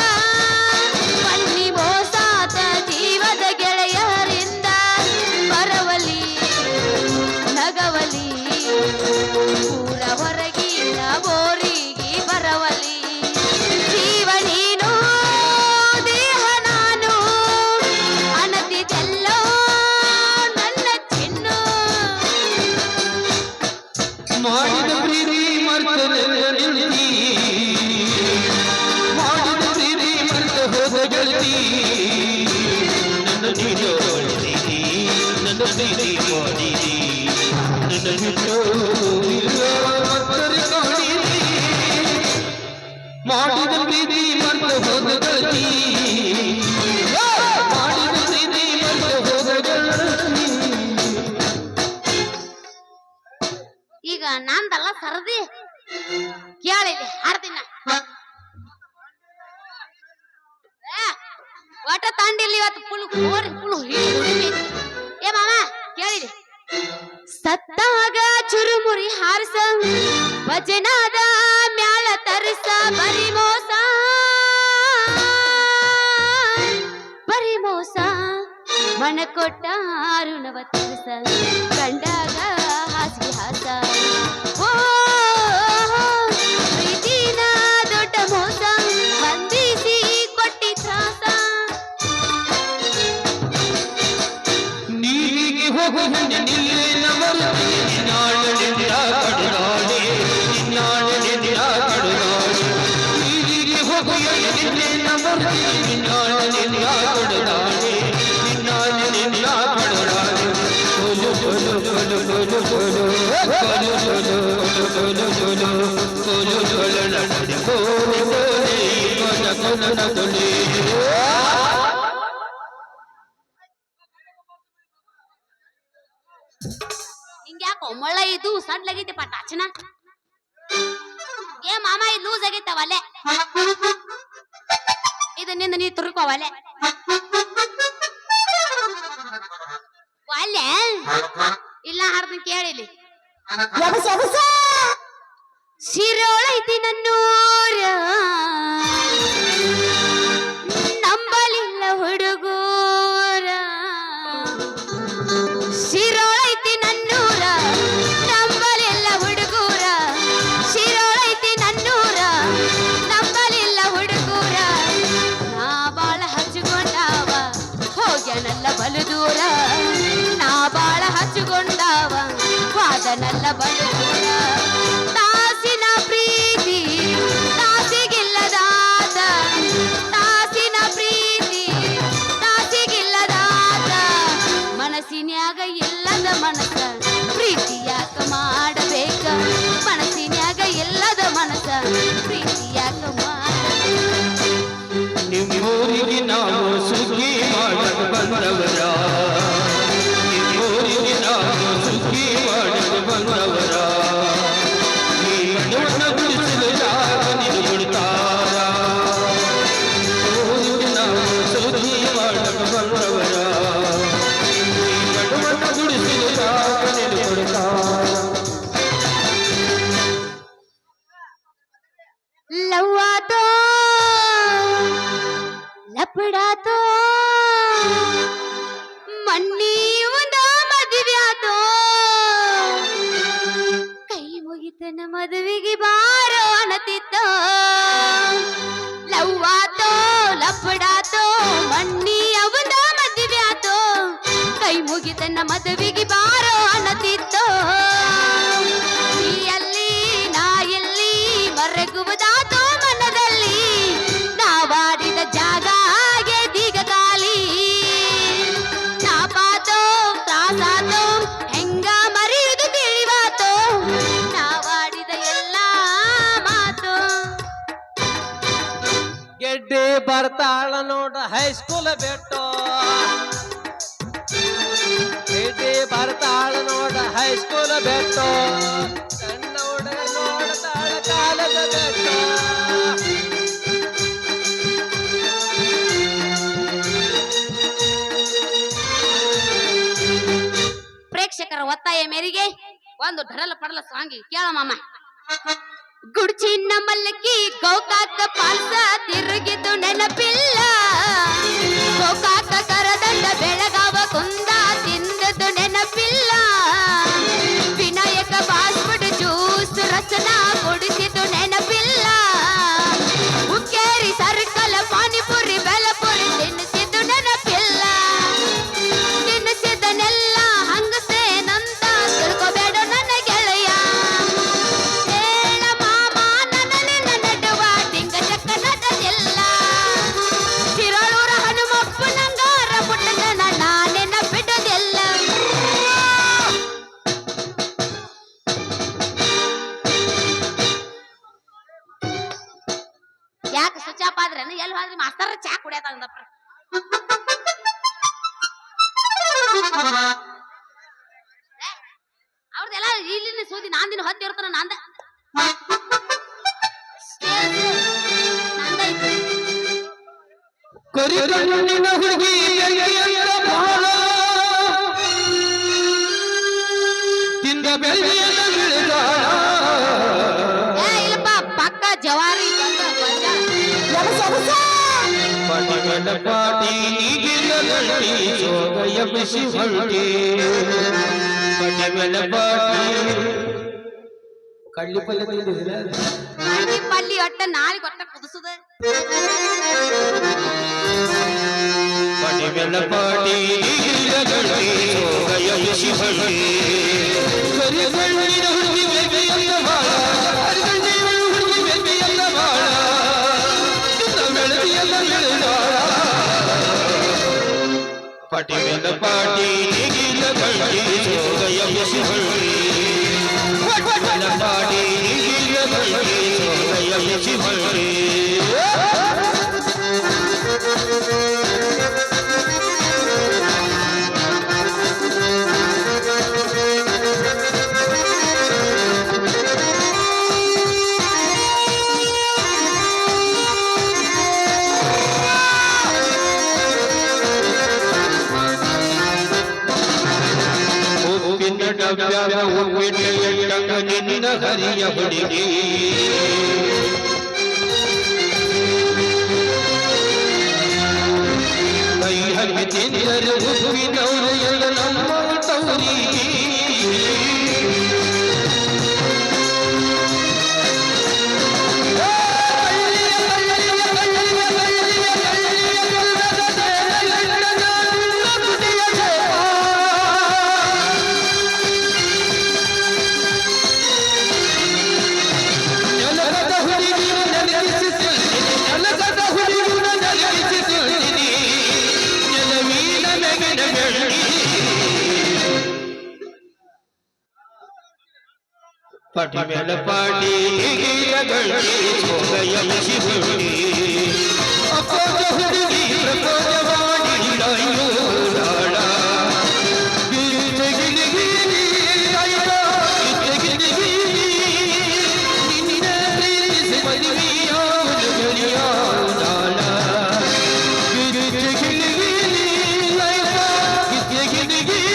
ಬನ್ನಿ ಮೋಸಾದ ಜೀವದ ಗೆಳೆಯರಿಂದ ಬರವಲಿ ನಗವಲಿ ಪೂರ ಹೊರಗಿನ ಬೋರಿಗೆ ಬರವಲಿ ಮಾಡಿದ ಪ್ರೀತಿ ಮರ್ತ ನಿಲ್ತಿ ಮಾಡಿದ ಪ್ರೀತಿ ಮರ್ತ ಹೋದ ಗೆಳತಿ ನನ್ನ ನೀನು ಹೊಡೆದಿದಿ ನನ್ನ ಪ್ರೀತಿ ಮಾಡಿದಿ ನನ್ನ ಬಿಟ್ಟು ಮತ್ತರಿ ಕಾಣಿದಿ ಮಾಡಿದ ಪ್ರೀತಿ ಮರ್ತ ಹೋದ ಗೆಳತಿ ಮಾಡಿದ ಪ್ರೀತಿ ಮರ್ತ ಹೋದ ಗೆಳತಿ. ಈಗ ನಂದಲ್ಲ ಸರದಿ ಕೇಳಿದೆ ಹಾಡ್ತೀನ ಒಟ್ಟ ತಂಡಿಲ್ಲ ಇವತ್ತು ಫುಲ್ ಏ ಮಾಮ ಕೇಳಿದೆ ಸತ್ತಾಗ ಚುರುಮುರಿ ಹಾರಸ ಭಜನಾದ ಮ್ಯಾಲ ತರಿಸ ಬರಿ ಮೋಸ ಮನ ಕೊಟ್ಟ ಋಣವ ತರಿಸ ಕಂಡಾಗ ಹಾಸಿಗೆ ಹಾಸ ಓ ಪ್ರೀತಿನ ದೊಡ್ಡ ಮೋಸ ಬಂಧಿಸಿ ಕೊಟ್ಟಿ ತ್ರಾಸ ನೀರಿಗೆ ಹೋಗು ನಿಲ್ಲೇ ನಮರುತ್ತಿ ನಿನ್ನಾಳನಿಂದ ಕಡುನಾಡೆ ನಿನ್ನಾಳನಿಂದ ಕಡುನಾಡೆ ನೀರಿಗೆ ಹೋಗು ನಿಲ್ಲೇ ನಮರುತ್ತಿ ನಿನ್ನಾಳನಿಂದ ಕಡುನಾಡೆ ನಿನ್ನಾಳನಿಂದ ಕಡುನಾಡೆ ಕೊಲು ಕೊಲು ಕೊಲು ಕೊಲು ಕೊಲು ಕೊಲು ಕೊಲು ಕೊಲು ಕೊಲು ಕೊಲು ಕೊಲು ನಡೆ ಕೋಲೆ ಕೋಲೆ ಕೊನ ಕೊನ ತೊಲೆ. ಹಿಂಗ್ಯಾಕೋ ಮಳ್ಳ ಇದು ಸಡ್ಲಾಗೈತಿ ಪಟಾಚನ ಏ ಮಾಮ ಇದು ಲೂಸ್ ಆಗೈತವಲೆ ಇದು ನಿಂದ ನೀ ತುರ್ಕೋವಲೆ ಒಲ್ಲೆ ಇಲ್ಲ ಹಾಡ್ತೀನಿ ಕೇಳಿಲಿ ಶಿರೋಳೈತಿ ನನ್ನೂರ ನಂಬಲಿಲ್ಲ ಹುಡುಗೂರ ಶಿರೋಳೈತಿ ನನ್ನೂರ ನಂಬಲಿಲ್ಲ ಹುಡುಗೂರ ಶಿರೋಳೈತಿ ನನ್ನೂರ ನಂಬಲಿಲ್ಲ ಹುಡುಗೂರ ನಾ ಬಾಳ ಹಚ್ಚಿಕೊಂಡಾವ ಹೋಗ್ಯಾನಲ್ಲ ಬಲು ದೂರ ನಾ ಬಾಳ ಹಚ್ಚಿಕೊಂಡಾವ ವಾದನಲ್ಲ ಬಲು ದೂರ ತಾಸಿನ ಪ್ರೀತಿ ತಾಸಿಗಿಲ್ಲದಾತ ತಾಸಿನ ಪ್ರೀತಿ ತಾಸಿಗಿಲ್ಲದಾತ ಮನಸ್ಸಿನ್ಯಾಗ ಇಲ್ಲದ ಮನಸ್ಸ ಪ್ರೀತಿ ಯಾಕ ಮಾಡಬೇಕ ಮನಸ್ಸಿನ್ಯಾಗ ಇಲ್ಲದ ಮನಸ್ಸ ಪ್ರೀತಿ ಯಾಕ ಮಾಡಬೇಕ ನಿಮ್ಮೂರಿಗೆ ನಾವು ಸುಗ್ಗಿ ಮಾಡಲು ಬಂದವರ ನಿಮ್ಮೂರಿಗೆ ನಾವು ಸುಗ್ಗಿ ಮಾಡಲು ಬಂದವರ ಈ ಗಣವನ್ನ ಗುಡಿಸಲು ಜಾಗ ನೀನು ಕೊಡ್ತಾರ ಊರಿಗೆ ನಾವು ಸುಗ್ಗಿ ಮಾಡಲು ಬಂದವರ ಈ ಗಣವನ್ನ ಗುಡಿಸಲು ಜಾಗ ನೀನು ಕೊಡ್ತಾರ. ಲವ್ವಾತೋ ಲಪಡಾತೋ ಮಣ್ಣಿ ಒಂದ ಮದುವ್ಯಾತೋ ಕೈ ಮುಗಿತನ ಮದುವೆಗೆ ಬಾರೋ ಅನ್ನತಿತ್ತೋ ಲವ್ವಾತೋ ಲಪಡಾತೋ ಮಣ್ಣಿ ಅವಂದ ಮದುವ್ಯಾತೋ ಕೈ ಮುಗಿತನ ಮದುವೆಗೆ ಬಾರೋ ಅನ್ನತಿತ್ತೋ ನೀ ಎಲ್ಲಿ ನಾ ಎಲ್ಲಿ ಮರಗುವುದಾತೋ ಮನದಲ್ಲಿ ನಾವಾಡಿದ ಜಾಗ ಗೆದೀಗ ಖಾಲಿ ತಾಪಾತೋ ತ್ರಾಸಾತೋ ಹೆಂಗ ಮರೆಯುವುದು ತಿಳಿವಾತೋ ನಾವಾಡಿದ ಎಲ್ಲ ಮಾತು ಗೆಡ್ಡೆ ಬರ್ತಾಳ ನೋಡ ಹೈಸ್ಕೂಲ್ ಬಿಟ್ಟು ಗೆಡ್ಡೆ ಬರ್ತಾಳ ನೋಡ ಹೈಸ್ಕೂಲ್ ಬಿಟ್ಟು ಸಣ್ಣ ಹುಡುಗ ನೋಡ್ತಾಳ ಕಾಲದ ಬಿಟ್ಟು ಪ್ರೇಕ್ಷಕರ ಒತ್ತಾಯ ಮೇರೆಗೆ ಒಂದು ಢರಲ ಪಡಲ ಸಾಂಗ್ ಕೇಳ ಮಾಮ ಗುಡ್ಚಿನ್ನ ಮಲ್ಲಕ್ಕಿ ಗೋಕಾಕ ಪಾಲ್ಸ ತಿರುಗಿದ್ದು ನೆನಪಿಲ್ಲ ಗೋಕಾಕ ಕರದಂಡ ಬೆಳಗಾವ ಕುಂದ ತಿಂದದ್ದು ನೆನಪಿಲ್ಲ ವಿನಾಯಕ ಫಾಸ್ಟ್ಫುಡ್ ಜ್ಯೂಸ್ ರಚನಾ ಕುಡಿಸಿದ್ದು ನೆನಪಿಲ್ಲ ಉಕ್ಕೇರಿ ಸರ್ಕಲ್ ಪಾನಿಪುರಿ ಬೆಲಪುರಿ ತಿನ್ನಿಸಿದ್ದು ನೆನಪಿಲ್ಲ ತಿನ್ನಿಸಿದ್ದನೆಲ್ಲ ಹಂಗಸೇನಂತ ತಿಳ್ಕೊಬೇಡ ನನ್ನ ಗೆಳೆಯ ಚಾಪ್ ಆದ್ರೆ ಎಲ್ಲಿ ಹೋದ್ರಿ ಮಾಸ್ತರ ಚಾ ಕುಡಿಯತ ಅಂದಪ್ಪ. ಅವ್ರದೆಲ್ಲ ಇಲ್ಲಿ ಸೂದಿ ನಾಂದಿನ ಹೊತ್ತಿ ಇರ್ತಾನ ನಂದ ಕರಿಗಣ್ಣಿನ ಹುಡುಗಿ ಎಲೆಯಂತ ಬಾಳ, ತಿಂದ ಬೆಳೆಯಲ್ಲ ಬೆಳೆದಾಳ. ಇಲ್ಲಪ್ಪ ಪಕ್ಕ ಜವಾರಿ ಪಟಗಡ ಪಾಟಿ ನೀಗಿನ ಗಂಟಿ ಸೋಗಯ ಬಿಸಿ ಹೊಂಟಿ. ಪಟಗಡ ಪಾಟಿ ಕಳ್ಳಿ ಪಲ್ಯ ತಿಂದಿದ್ದೀರ? ಪಲ್ಲಿ ಒಟ್ಟ ನಾಳೆ ಒಟ್ಟ ಕುದಿಸುದ. ಪಟಗಡ ಪಾಟಿ ನೀಗಿನ ಗಂಟಿ ಸೋಗಯ ಬಿಸಿ ಹೊಂಟಿ. ಕರಿಗಣ್ಣಿನ ಹುಡುಗಿ ಬೆಲೆಯಂತ ಬಾಳ, ಕರಿಗಣ್ಣಿನ ಹುಡುಗಿ ಬೆಲೆಯಂತ ಬಾಳ, ತಿಂದ ಬೆಳೆಯಲ್ಲ ಬೆಳೆದಾಳ. ಪಟಗಡ ಪಾಟಿ ನೀಗಿನ ಗಂಟಿ ಸೋಗಯ ಬಿಸಿ ಹೊಂಟಿ. ಪಟಗಡ ಪಾಟಿ ನೀಗಿನ ಗಂಟಿ ಸೋಗಯ ಬಿಸಿ ಹೊಂಟಿ. ಉಪ್ಪಿನ ಡಬ್ಬ್ಯಾಗ ಉಪ್ಪಿನ ಎಟ್ಟಂಗ ನಿನ್ನ ಹರಿಯ ಹುಡುಗಿ. ಕೈ ಹಣ್ಣಿ ತಿಂದರೆ ಉಪ್ಪಿನವರು ಎಲ್ಲ ನಮ್ಮ ತವರಿಗೆ. ಪಟಗಡ ಪಾಟಿ ನೀಗಿನ ಗಂಟಿ ಸೋಗಯ ಬಿಸಿ ಹೊಂಟಿ. ಅಪೋಜ ಹುಡುಗಿ ಪ್ರಪೋಜವಾಡಿ ಲಾಡ. ಗಿರಿ ಗಿರಿ ಗಿರಿ ಲಾಯ್ದ, ಗಿರಿ ಗಿರಿ ಗಿರಿ ನಿನ್ನ ಪ್ರೀತಿಸಿ ಮದುವೆಯ ಹುಡುಗರಿಯ ಲಾಡ. ಗಿರಿ ಗಿರಿ ಗಿರಿ ಲಾಯ್ದ, ಗಿರಿ ಗಿರಿ ಗಿರಿ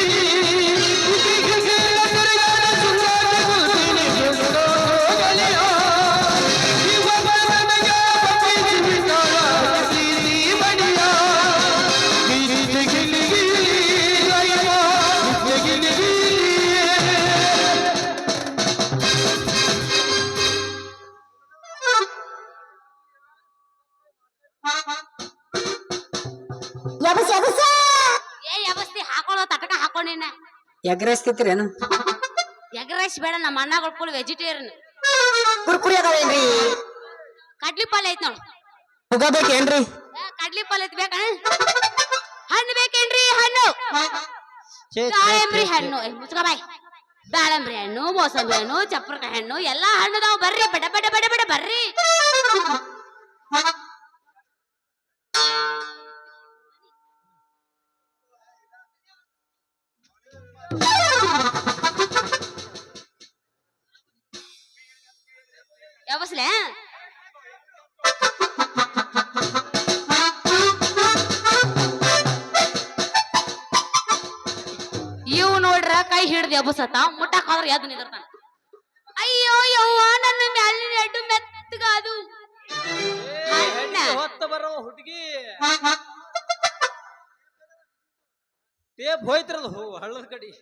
ಏನ್ ವ್ಯವಸ್ಥೆ ಹಾಕೊಳ್ಳೋ ತಟಕ ಹಾಕೊಂಡಿನ. ಎಗ್ರೆಸ್ ತಿಂತೀರೇನು? ಎಗ್ ರೈಸ್ ಬೇಡ, ನಮ್ಮ ಅಣ್ಣಗಳು ಫುಲ್ ವೆಜಿಟೇರಿಯನ್. ಕುರ್ಕುರಿ ಅದಾವೇನ್ರಿ? ಕಡ್ಲಿ ಪಾಲ್ ಐತ್ ನೋಡ್. ಹುಗ ಬೇಕೇನ್ರಿ? ಕಡ್ಲಿ ಪಾಲ್ ಐತ್ ಬೇಕ? ಹಣ್ಣು ಬೇಕೇನ್ರಿ? ಹಣ್ಣು ದಾಳಿಂಬ್ರಿ ಹಣ್ಣು, ಮುಚ್ಕ ಬಾಯ್. ದಾಳಂಬ್ರಿ ಹಣ್ಣು, ಮೋಸಂಬಿ ಹಣ್ಣು, ಚಪ್ರಕಾಯಿ ಹಣ್ಣು ಎಲ್ಲಾ ಹಣ್ಣು ನಾವು ಬರ್ರಿ, ಬಡ ಬಡ ಬಡ ಬಡ ಬರ್ರಿ. ಯಾವಸ್ಲೆ ಇವ್ ನೋಡ್ರ ಕೈ ಹಿಡ್ದು ಎಬ್ಬಸತ್ತ, ಮುಟ್ಟಕ್ ಹೋದ್ರ ಎದ್ದು ನಿಂದಿರ್ತಾನ. ಅಯ್ಯೋ ಯವ್ವ ನನ್ನ ಮ್ಯಾಲಿನ ಎಡ್ಡು ಮೆತ್ತಗಾದು. ಹೊತ್ತ ಬರೋ ಹುಡುಗಿ ಟೇಪ್ ಹೋಯ್ತಿರದು ಹಳ್ಳದ ಕಡಿ.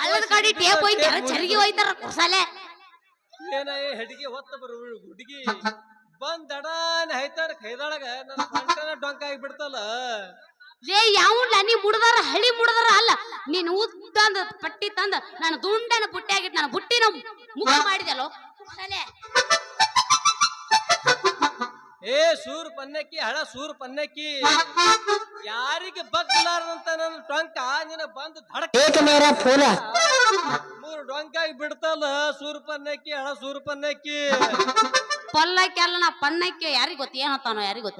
ಹಳ್ಳದ ಕಡಿ ಟೇಪ್ ಹೋಯ್ತಾರ, ಚರಿಗೆ ಹೋಯ್ತಾರ ಕುರ್ಸಾಲೆ. ಏನ ಹೆಡಿಗೆ ಹೊತ್ತ ಬರೋ ಹುಡುಗಿ ಬಂದ್ ದಡಾನ ಹೈತಾಡ ಕೈದೊಳಗ ನನ್ನ ಕಂಟನ ಡೊಂಕ ಆಗಿಬಿಡ್ತಲ್ಲ. ಲೇ ಯಾವ್ಲ ನೀ ಮುಡ್ದಾರ ಹಳಿ ಮುಡ್ದಾರ ಅಲ್ಲ, ನೀನ್ ಉದ್ದಂದ ಪಟ್ಟಿ ತಂದ ನಾನು ದುಂಡನ ಬುಟ್ಟಿ ಆಗಿಟ್ಟು ನಾನು ಬುಟ್ಟಿನ ಮುಖ ಮಾಡಿದೆಲ್ಲೋ ಕುರ್ಸಾಲೆ. ಏ ಸೂರ್ ಪನ್ನಕ್ಕಿ, ಹಳ ಸೂರ್ ಪನ್ನಕ್ಕಿ, ಯಾರಿಗೆ ಬಗ್ಲಾರ್ದಂತ ನನ್ನ ಟೊಂಕ ನಿನ್ನ ಬಂದು ಫೂಲ ಮೂರು ಡೊಂಕಾಗಿ ಬಿಡ್ತಲ್ಲ. ಸೂರ್ ಪನ್ನಕ್ಕಿ, ಹಳ ಸೂರ್ ಪನ್ನಕ್ಕಿ. ಪಲ್ಲಕ್ಕೆ ಅಲ್ಲ ನಾ ಪಣ್ಣಕ್ಕೆ ಯಾರಿಗ್ ಗೊತ್ತ ಏನತ್ತಾನೋ ಯಾರಿಗ್ ಗೊತ್ತ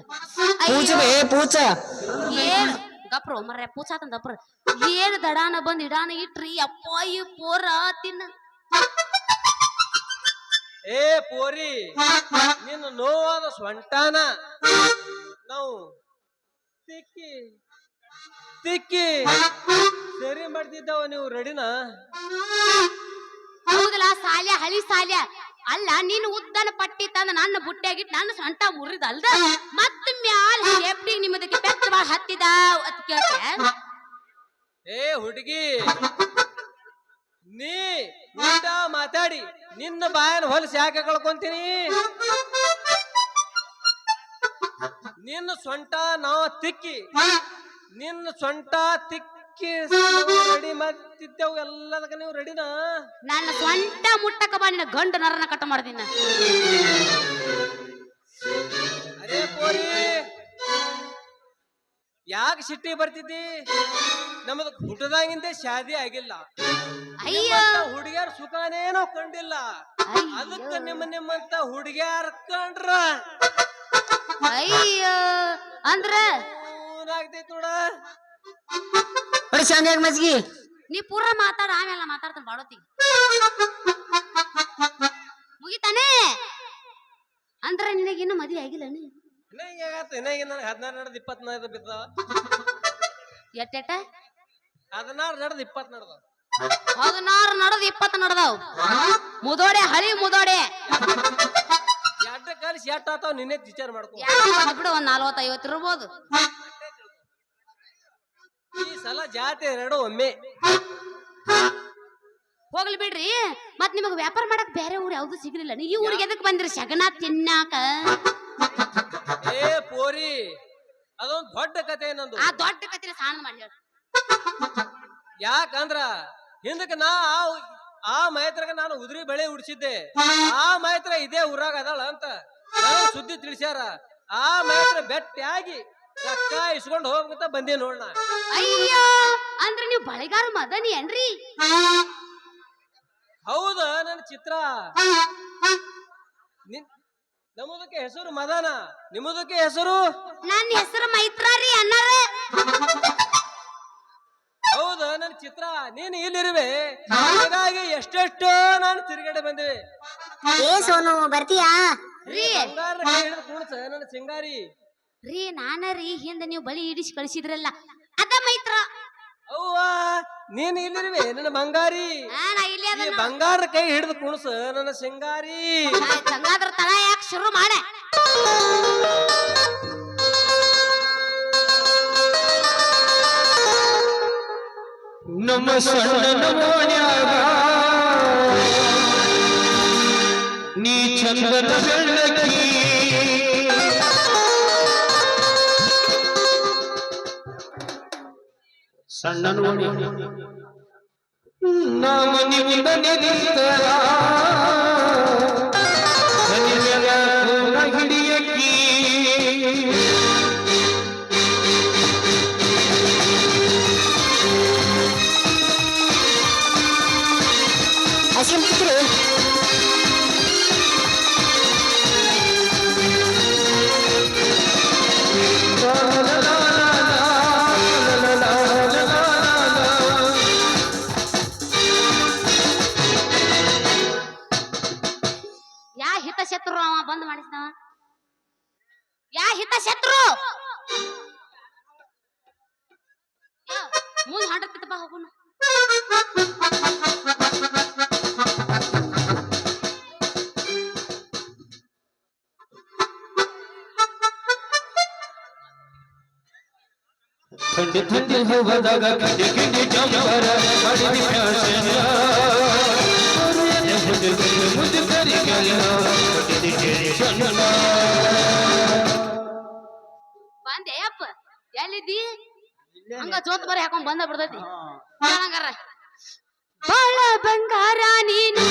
ಪೂಚ ಬೇ ಪೂಚ ಏನ್ ಗಪ್ರು ಮರ್ರೆ ಪೂಚಾತನ್ ದಪ್ರ ಏನ್ ದಡಾನ ಬಂದ್ ಇಡಾನ ಇಟ್ರಿ ಅಪ್ಪಾಯಿ ಪೋರ ತಿನ್ನ ಏ ಪೋರಿ ನಿನ್ನ ನೋವಾದ ಸೊಂಟಾನ ನಾವು ತಿಕ್ಕಿ ತಿಕ್ಕಿ ಸರಿ ಮಾಡ್ತಿದ್ದಾವ ನೀವು ರೆಡಿನ ಹೌದಲ್ಲ ಸಾಲ್ಯ ಹಳಿ ಸಾಲ್ಯ ಅಲ್ಲ ನೀನು ಉದ್ದನ ಪಟ್ಟಿ ತಂದ ನನ್ನ ಬುಟ್ಟಿಯಾಗಿಟ್ಟು ನನ್ನ ಸೊಂಟ ಮುರಿದ ಅಲ್ದ ಮತ್ತ ಮ್ಯಾಲ ಎಪ್ಡಿ ನಿಮ್ಮದಕ್ಕೆ ಪೆತ್ತ ಬಾಳ ಹತ್ತಿದ ಅತ್ ಕೇಳ್ತೆ ಏ ಹುಡುಗಿ ನೀ ಊಟ ಮಾತಾಡಿ ನಿನ್ನ ಬಾಯನ್ ಹೊಲಸಿ ಯಾಕೆ ಕಳ್ಕೊಂತೀನಿ ನಿನ್ನ ಸೊಂಟ ನಾವು ತಿಕ್ಕಿ ನಿನ್ನ ಸೊಂಟ ತಿಕ್ಕಿ ರೆಡಿ ಮಾಡ್ತಿದ್ದೆವು ಎಲ್ಲದಕ್ಕ ನೀವು ರೆಡಿನಾ ನನ್ನ ಸ್ವಂಟ ಮುಟ್ಟಕ ಬಾ ನಿನ್ನ ಗಂಡು ನರನ ಕಟ್ಟ ಮಾಡ್ದಿನ ಅರೇ ಪೋರಿ ಯಾಕೆ ಸಿಟ್ಟಿ ಬರ್ತಿದ್ದಿ ನಮ್ಮದು ಹುಟ್ಟದಾಗಿಂದ ಶಾದಿ ಆಗಿಲ್ಲ ಅಯ್ಯೋ ಹುಡುಗಿಯರ್ ಸುಖನೇನೋ ಕಂಡಿಲ್ಲ ಅದಕ್ಕ ನಿಮ್ಮಂತ ಹುಡುಗಿಯರ್ ಕಂಡ್ರ ಅಯ್ಯೋ ಅಂದ್ರ ಆಗ್ತೈತಿ ನೋಡ ಬರೀ ಶಾಂಗ್ಯಾಗ ಮಜ್ಗಿ ನೀ ಪೂರ ಮಾತಾಡ ಆಮೇಲೆ ಮಾತಾಡ್ತಾನೆ ಬಾಡೋತಿ ಮುಗಿತಾನೆ ಅಂದ್ರ ನಿನಗಿನ್ನು ಮದುವೆ ಆಗಿಲ್ಲ ನನಗೆ 16 ನಡೆದ್ 20 ನಡೆದ ಬಿದ್ದಾವ ಎಟ್ಟೆಟ 16 ನಡೆದ್ 20 ನಡೆದ 16 ನಡೆದ್ 20 ನಡೆದಾವ್ ಮುದೋಡೆ ಹಳಿ ಮುದೋಡೆ ಎಡ್ಡ ಕಲಿಸಿ ಎಟ್ಟ ಆತಾವ ನಿನ್ನೆ ವಿಚಾರ ಮಾಡ್ಕೊ ಬಿಡು ಒಂದ್ 40-50 ಇರ್ಬೋದು ಈ ಸಲ ಜಾತಿ ಎರಡು ಒಮ್ಮೆ ಹೋಗ್ಲಿ ಬಿಡ್ರಿ ಮತ್ ನಿಮಗ್ ವ್ಯಾಪಾರ ಮಾಡಕ್ ಬೇರೆ ಊರ್ ಯಾವ್ದು ಸಿಗ್ಲಿಲ್ಲ ಈ ಊರಿಗೆ ಎದಕ್ ಬಂದ್ರಿ ಶಗನ ತಿನ್ನಾಕ ಏ ಪೋರಿ ಅದೊಂದ್ ದೊಡ್ಡ ಕತೆ ನಂದು ಆ ದೊಡ್ಡ ಕತ್ತಿನ ಸಾಣ ಮಾಡಿ ಹೇಳ ಯಾಕಂದ್ರ ಹಿಂದಕ್ಕೆ ಆ ಮೈತ್ರಗ ನಾನು ಉದುರಿ ಬೆಳೆ ಉಡ್ಸಿದ್ದೆ ಆ ಮೈತ್ರ ಇದೇ ಊರಾಗ ಅದಾಳ ಅಂತ ನನಗ್ ಸುದ್ದಿ ತಿಳಿಸ್ಯಾರ ಆ ಮೈತ್ರ ಬೆಟ್ಟಾಗಿ ರೊಕ್ಕ ಇಸ್ಕೊಂಡ್ ಹೋಗ್ಬೇಕಂತ ಬಂದಿ ನೋಡ್ನ ಅಯ್ಯೋ ಅಂದ್ರ ನೀವು ಬಳೆಗಾರ ಮದನಿ ಏನ್ರಿ ಹೌದ ನನ್ನ ಚಿತ್ರ ನಮ್ಮದಕ್ಕೆ ಹೆಸರು ಮದನ ನಿಮ್ಮದಕ್ಕೆ ಹೆಸರು ನನ್ನ ಹೆಸರು ಮೈತ್ರಾರಿ ಅಣ್ಣಾರ ಹೌದ ನನ್ನ ಚಿತ್ರ ನೀನು ಇಲ್ಲಿರುವೆ ಹಾಗಾಗಿ ಎಷ್ಟೆಷ್ಟೋ ನಾನು ತಿರುಗಡೆ ಬಂದಿವೆ ಏ ಸೋನು ಬರ್ತೀಯಾ ರೀ ಬಂಗಾರ ಕೈ ಹಿಡಿದು ಕುಣಸ ನನ್ನ ಸಿಂಗಾರಿ ರೀ ನಾನರಿ ಹಿಂದ ನೀವು ಬಳಿ ಇಡಿಸಿ ಕಳಿಸಿದ್ರಲ್ಲ ಅದ ಮೈತ್ರ ಅವ್ವ ನೀನ್ ಇಲ್ಲಿರುವೆ ನನ್ನ ಬಂಗಾರಿ ನಾ ಇಲ್ಲಿ ಈ ಅದನ್ನ ಬಂಗಾರ ಕೈ ಹಿಡಿದು ಕುಣಸ ನನ್ನ ಸಿಂಗಾರಿ ಹಂಗಾದ್ರ ತನ ಯಾಕೆ ಶುರು ಮಾಡೆ ನಮ್ಮ ಸಣ್ಣ ಮೋನ್ಯಾಗ ನೀ ಚಂದನ ಬೆಳ್ಳಕ್ಕಿ ಸಣ್ಣ ನೋಡಿ ನಾಮ ನಿಂದ ನಿಂತರ ಹಿಡಿಯಕ್ಕಿ ಹಸಿಂತಿದ್ರಿ ಯಾ ಹಿತ ಶತ್ರು ಅವ ಬಂದ್ ಮಾಡಿಸ್ತಾವ ಯಾ ಹಿತ ಶತ್ರು ಮುಂದ್ ಹೊಂಟತ್ತಿತ್ತಪ್ಪ ಹೋಗುನು ಥಂಡಿ ಥಂಡಿ ಹೂವದಾಗ ಕಿಡಿ ಕಿಡಿ ಜಂಬರ ಮಾಡಿದ ಫ್ಯಾಷನ್ ಮುದ್ದು ಕರಿಗಲ್ಲ ಬಂದೆ ಅಪ್ಪ ಎಲ್ಲಿದ್ದಿ ಹಂಗ ಜೋತ್ ಬರಿ ಹಾಕೊಂಡ್ ಬಂದ ಬಿಡ್ತೈತಿ ಹಂಗಾರ ಬಾಳ ಬಂಗಾರ ನೀನು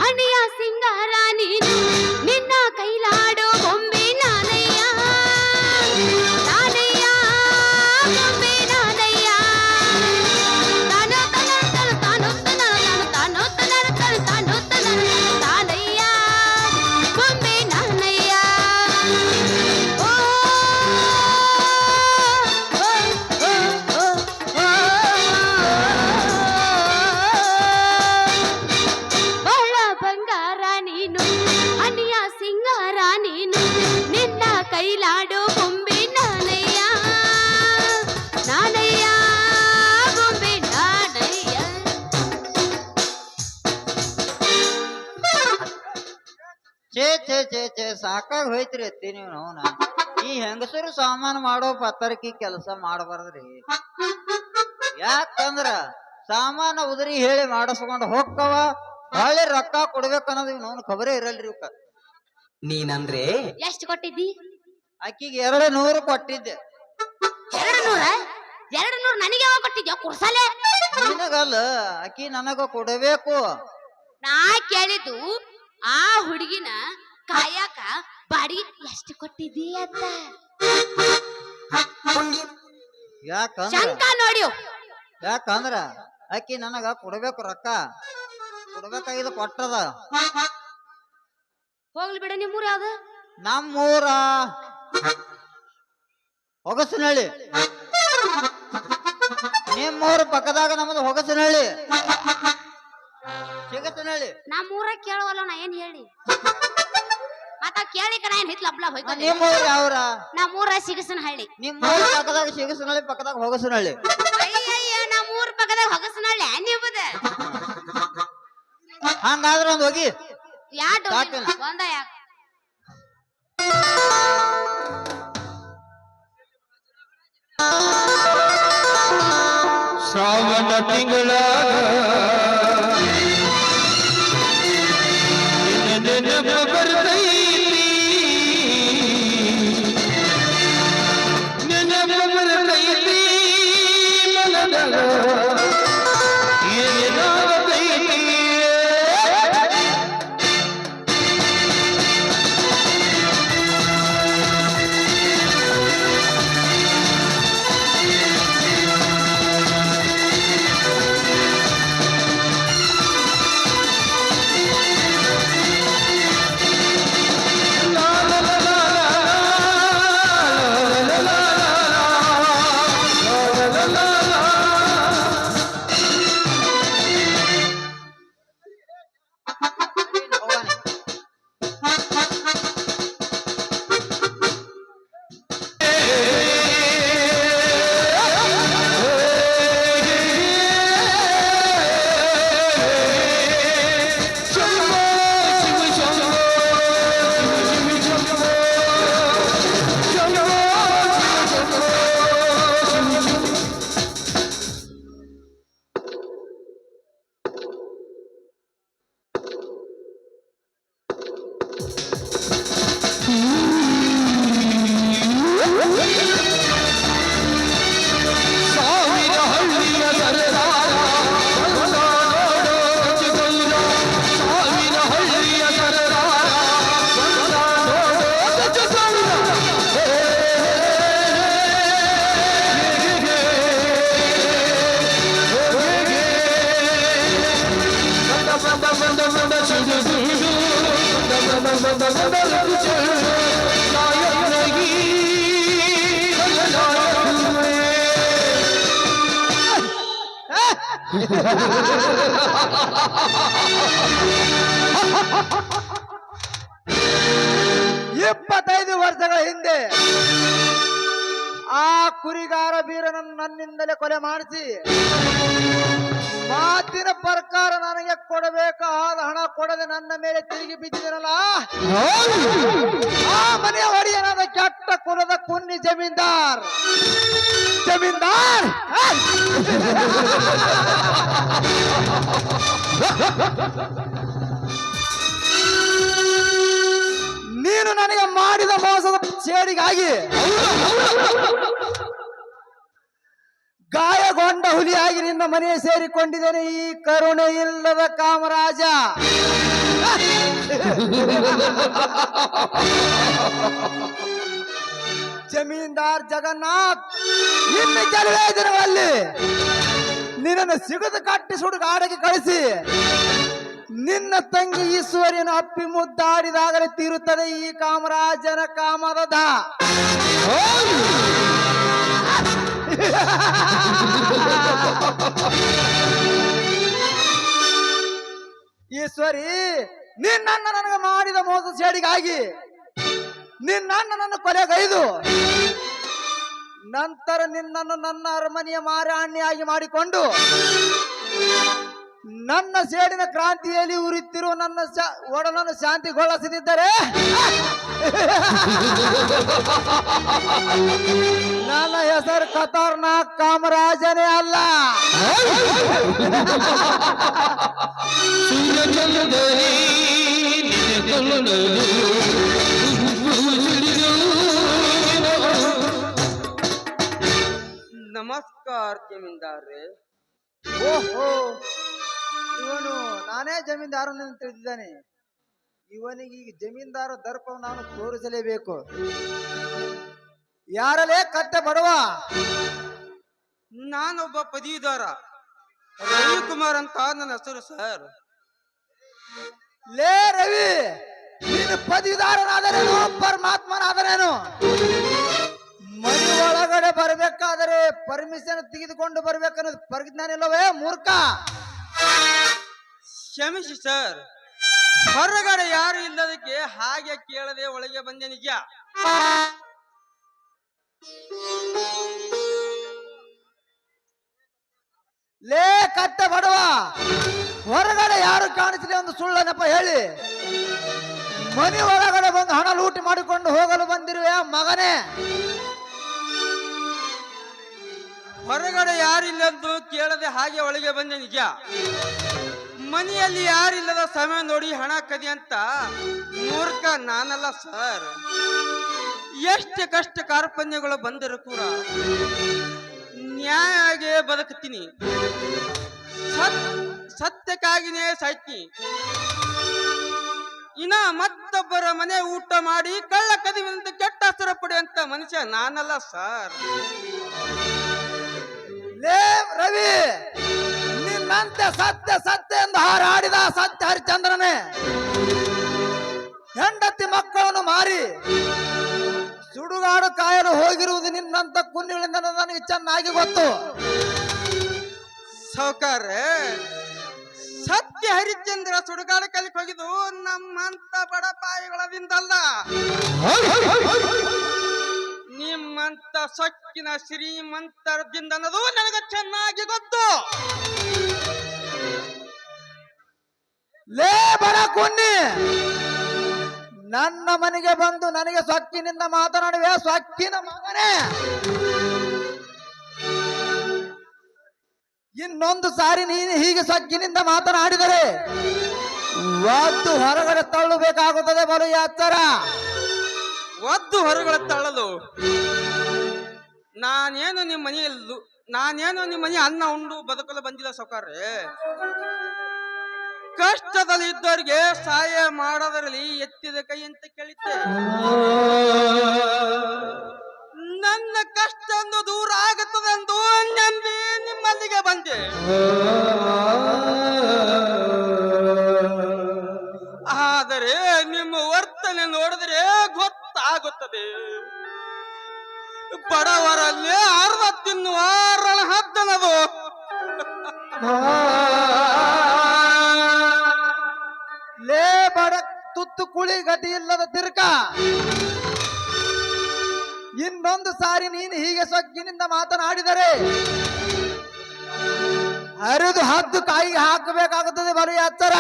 ಹಣಿಯ ಸಿಂಗಾರ ನೀನು ನಿನ್ನ ಕೈಲಾಡೋ ಬೊಂಬೆ ನಾನಯ್ಯ ನಾನಯ್ಯ ಬೊಂಬೆ ನಾನಯ್ಯ ತಾನೋ ತನ ತಾನೋ ತನ ತಾನೋ ತನ ತಾನೋ ತನ ತಾನಯ್ಯ ಬೊಂಬೆ ನಾನಯ್ಯ ಛೇ ಛೇ ಛೇ ಛೇ ಸಾಕಾಗಿ ಹೋಯ್ತ್ರಿ ಅತ್ತಿ ನೀವು ನೋನ ಈ ಹೆಂಗಸರು ಸಾಮಾನು ಮಾಡೋ ಪತ್ತರಕಿ ಕೆಲಸ ಮಾಡಬಾರ್ದ್ರಿ. ಯಾಕಂದ್ರ ಸಾಮಾನ ಉದುರಿ ಹೇಳಿ ಮಾಡಿಸ್ಕೊಂಡು ಹೋಗ್ಕವ ಹೊಳ್ಳಿ ರೊಕ್ಕ ಕೊಡ್ಬೇಕು ಅನ್ನೋದು ನೋನ್ ಖಬರೇ ಇರಲ್ರಿ ಇವಕ್ಕ. ನೀನಂದ್ರೆ ಎಷ್ಟ್ ಕೊಟ್ಟಿದ್ದಿ? ಆಕಿಗೆ 200 ಕೊಟ್ಟಿದ್ದೆ. 200 ನನಗೆ ಯಾವಾಗ ಕೊಟ್ಟಿದ್ಯೋ ಕುರ್ಸಲೆ? ನಿನಗಲ್ಲ ಆಕಿ ನನಗ ಕೊಡಬೇಕು. ನಾ ಕೇಳಿದ್ದು ಆ ಹುಡುಗಿನ ಕಾಯಕ ಬಾಡಿಗೆ ಎಷ್ಟು ಕೊಟ್ಟಿದ್ದಿ ಅಂತ. ಯಾಕಂದ್ರ ಶಂಕ ನೋಡಿ ಯಾಕಂದ್ರ ಆಕಿ ನನಗ ಕೊಡಬೇಕು ರೊಕ್ಕ ಕೊಡ್ಬೇಕಾಗಿದ್ದು ಕೊಟ್ಟದ. ಹೋಗ್ಲಿ ಬಿಡ. ನಿಮ್ಮೂರ ಯಾವ್ದು? ನಮ್ಮೂರ ಹೊಗಸನಹಳ್ಳಿ. ನಿಮ್ಮೂರ ಪಕ್ಕದಾಗ ನಮ್ಮದು ಹೊಗಸನಹಳ್ಳಿ ಸಿಗಸನಹಳ್ಳಿ. ನಮ್ಮೂರ ಕೇಳವಲ್ಲ ನಾ ಏನ್ ಹೇಳಿ ಮತ್ತ ಕೇಳಿ ಕಣ ಏನ್ ಹಿತ್ಲ ಹಬ್ಲ ಹೋಯ್ತು. ನಿಮ್ಮೂರ ಯಾವ್ರ? ನಮ್ಮೂರ ಸಿಗಸನಹಳ್ಳಿ. ನಿಮ್ಮೂರ ಪಕ್ಕದಾಗ ಸಿಗಸನಹಳ್ಳಿ ಪಕ್ಕದಾಗ ಹೊಗಸನಹಳ್ಳಿ. ಅಯ್ಯಯ್ಯ ನಮ್ಮೂರ ಪಕ್ಕದಾಗ ಹೊಗಸನಹಳ್ಳಿ ನಿಮ್ಮದ. ಹಂಗಾದ್ರ ಒಂದ್ ಹೋಗಿ ಯಾಟು ಸಾಕೇನ? ಒಂದ ಯಾಕ ಶ್ರಾವಣ ತಿಂಗಳ ನೆನಪ ಬರ್ತೈತಿ ನೆನಪ ಬರ್ತೈತಿ ಮನದಾಗ ಏನಾಗತೈತಿ ಇಪ್ಪತ್ತೈದು ವರ್ಷಗಳ ಹಿಂದೆ ಆ ಕುರಿಗಾರ ಬೀರನನ್ನು ನನ್ನಿಂದಲೇ ಕೊಲೆ ಮಾಡಿಸಿ ಮಾತಿನ ಪ್ರಕಾರ ನನಗೆ ಕೊಡಬೇಕಾದ ಹಣ ಕೊಡದೆ ನನ್ನ ಮೇಲೆ ತಿರುಗಿ ಬಿದ್ದಿದನಲ್ಲ ಆ ಮನೆಯ ಒಡೆಯನಾದ ಕೆಟ್ಟ ಕುಲದ ಕುನ್ನಿ ಜಮೀನ್ದಾರ್ ಜಮೀನ್ದಾರ್ ನೀನು ನನಗೆ ಮಾಡಿದ ಮೋಸದ ಸೇಡಿಗಾಗಿ ಗಾಯಗೊಂಡ ಹುಲಿಯಾಗಿ ನಿನ್ನ ಮನೆಗೆ ಸೇರಿಕೊಂಡಿದ್ದೇನೆ ಈ ಕರುಣೆ ಇಲ್ಲದ ಕಾಮರಾಜ. ಜಮೀನ್ದಾರ್ ಜಗನ್ನಾಥ್ ಇನ್ನು ಕೆಲವೇ ದಿನಗಳಲ್ಲಿ ನಿನ್ನನ್ನು ಸಿಗದ ಕಟ್ಟಿ ಸುಡುಗಾಡಕ್ಕೆ ಕಳಿಸಿ ನಿನ್ನ ತಂಗಿ ಈಶ್ವರಿಯನ್ನು ಅಪ್ಪಿ ಮುದ್ದಾಡಿದಾಗಲೇ ತೀರುತ್ತದೆ ಈ ಕಾಮರಾಜನ ಕಾಮದ. ಈಶ್ವರಿ, ನಿನ್ನಣ್ಣ ನನಗೆ ಮಾಡಿದ ಮೋಸ ಸೇಡಿಗಾಗಿ ನಿನ್ನಣ್ಣ ನನ್ನ ಕೊಲೆಗೈದು ನಂತರ ನಿನ್ನನ್ನು ನನ್ನ ಅರಮನೆಯ ಮಾರಾಣಿಯಾಗಿ ಮಾಡಿಕೊಂಡು ನನ್ನ ಸೇಡಿನ ಕ್ರಾಂತಿಯಲ್ಲಿ ಉರಿತಿರುವ ನನ್ನ ಒಡಲನ್ನು ಶಾಂತಿಗೊಳಿಸದಿದ್ದರೆ ನನ್ನ ಹೆಸರು ಖತರ್ನಾಕ್ ಕಾಮರಾಜನೇ ಅಲ್ಲ. ನಮಸ್ಕಾರ ಜಮೀನ್ದಾರ್ರೆ. ಓಹೋ, ಇವನು ನಾನೇ ಜಮೀನ್ದಾರನ ತಿಳಿದಿದ್ದಾನೆ. ಇವನಿಗೆ ಈಗ ಜಮೀನ್ದಾರ ದರ್ಪವನ್ನು ನಾನು ತೋರಿಸಲೇಬೇಕು. ಯಾರಲ್ಲೇ ಕತ್ತೆ ಬಡವ? ನಾನೊಬ್ಬ ಪದವೀಧರ ರವಿಕುಮಾರ್ ಅಂತ ನನ್ನ ಹೆಸರು ಸರ್. ಲೇ ರವಿ, ನೀನು ಪದವೀಧರನಾದರೇನು ಪರಮಾತ್ಮನಾದರೇನು? ಮನೆ ಒಳಗಡೆ ಬರ್ಬೇಕಾದರೆ ಪರ್ಮಿಷನ್ ತೆಗೆದುಕೊಂಡು ಬರ್ಬೇಕನ್ನೋದು ಪರಿಜ್ಞಾನ ಇಲ್ಲವೇ ಮೂರ್ಖ? ಕ್ಷಮಿಸಿ ಸರ್, ಹೊರಗಡೆ ಯಾರು ಇಲ್ಲದಕ್ಕೆ ಹಾಗೆ ಕೇಳದೆ ಒಳಗೆ ಬಂದೆ ನಿಜ. ಲೇ ಕತ್ತೆ ಬಡವ, ಹೊರಗಡೆ ಯಾರು ಕಾಣಿಸಲಿ ಒಂದು ಸುಳ್ಳನಪ್ಪ ಹೇಳಿ ಮನೆ ಒಳಗಡೆ ಬಂದು ಹಣ ಲೂಟಿ ಮಾಡಿಕೊಂಡು ಹೋಗಲು ಬಂದಿರುವೆ ಮಗನೇ. ಹೊರಗಡೆ ಯಾರಿಲ್ಲದ್ದು ಕೇಳದೆ ಹಾಗೆ ಒಳಗೆ ಬಂದೆ ನಿಜ. ಮನೆಯಲ್ಲಿ ಯಾರಿಲ್ಲದ ಸಮಯ ನೋಡಿ ಹಣ ಕದಿ ಅಂತ ಮೂರ್ಖ ನಾನಲ್ಲ ಸರ್. ಎಷ್ಟು ಕಷ್ಟ ಕಾರ್ಪಣ್ಯಗಳು ಬಂದರೂ ಕೂಡ ನ್ಯಾಯವಾಗಿ ಬದುಕುತ್ತೀನಿ. ಸತ್ಯಕ್ಕಾಗಿನೇ ಸಾಯ್ತೀನಿ. ಇನ್ನ ಮತ್ತೊಬ್ಬರ ಮನೆ ಊಟ ಮಾಡಿ ಕಳ್ಳ ಕದಿವಿನಂತೆ ಕೆಟ್ಟ ಹೆಸರು ಪಡೆಯುವಂತ ಮನುಷ್ಯ ನಾನಲ್ಲ ಸರ್. ಲೇ ರವಿ, ನಿನ್ನಂತೆ ಸತ್ಯ ಸತ್ಯ ಎಂದು ಹಾರಾಡಿದ ಸತ್ಯ ಹರಿಶ್ಚಂದ್ರನೇ ಹೆಂಡತಿ ಮಕ್ಕಳನ್ನು ಮಾರಿ ಸುಡುಗಾಡು ಕಾಯಲು ಹೋಗಿರುವುದು ನಿನ್ನಂತ ಕುನ್ನಿಗಳಿಂದ ನನಗೆ ಚೆನ್ನಾಗಿ ಗೊತ್ತು. ಸಾವುಕಾರ, ಸತ್ಯ ಹರಿಶ್ಚಂದ್ರ ಸುಡುಗಾಡು ಕಲಿಕ್ ಹೋಗಿದ್ದು ನಮ್ಮಂತ ಬಡಪಾಯಿಗಳದಿಂದಲ್ಲ, ನಿಮ್ಮಂತ ಸೊಕ್ಕಿನ ಶ್ರೀಮಂತರದಿಂದ ಅನ್ನೋದು ನನಗೆ ಚೆನ್ನಾಗಿ ಗೊತ್ತು. ಲೇ ಬಡ ಕುನ್ನಿ, ನನ್ನ ಮನೆಗೆ ಬಂದು ನನಗೆ ಸೊಕ್ಕಿನಿಂದ ಮಾತನಾಡುವೆ ಸೊಕ್ಕಿನ ಮಗನೇ. ಇನ್ನೊಂದು ಸಾರಿ ನೀನು ಹೀಗೆ ಸೊಕ್ಕಿನಿಂದ ಮಾತನಾಡಿದರೆ ಒದ್ದು ಹೊರಗಡೆ ತಳ್ಳಬೇಕಾಗುತ್ತದೆ. ಬಲು ಎಚ್ಚರ. ಒದ್ದು ಹೊರಗಡೆ ತಳ್ಳಲು ನಾನೇನು ನಿಮ್ಮ ಮನೆ ಅನ್ನ ಉಂಡು ಬದುಕಲು ಬಂದಿಲ್ಲ ಸಾವುಕಾರ್ರೆ. ಕಷ್ಟದಲ್ಲಿ ಇದ್ದವರಿಗೆ ಸಹಾಯ ಮಾಡೋದರಲ್ಲಿ ಎತ್ತಿದ ಕೈ ಅಂತ ಕೇಳಿದ್ದೆ. ನನ್ನ ಕಷ್ಟ ಒಂದು ದೂರ ಆಗುತ್ತದೆಂದು ನಂಬಿ ನಿಮ್ಮಲ್ಲಿಗೆ ಬಂದೆ. ಆದರೆ ನಿಮ್ಮ ವರ್ತನೆ ನೋಡಿದ್ರೆ ಗೊತ್ತಾಗುತ್ತದೆ. ಬಡವರಲ್ಲಿ ಅರ್ಧ ತಿನ್ನುವ ರಣ ಹದ್ದನದು. ಲೇ ಬಡ ತುತ್ತು ಕುಳಿ ಗತಿ ಇಲ್ಲದ ತಿರ್ಕ, ಇನ್ನೊಂದು ಸಾರಿ ನೀನು ಹೀಗೆ ಸೊಕ್ಕಿನಿಂದ ಮಾತನಾಡಿದರೆ ಹರಿದು ಹದ್ದು ಕಾಯಿಗೆ ಹಾಕಬೇಕಾಗುತ್ತದೆ. ಬಲು ಎಚ್ಚರ.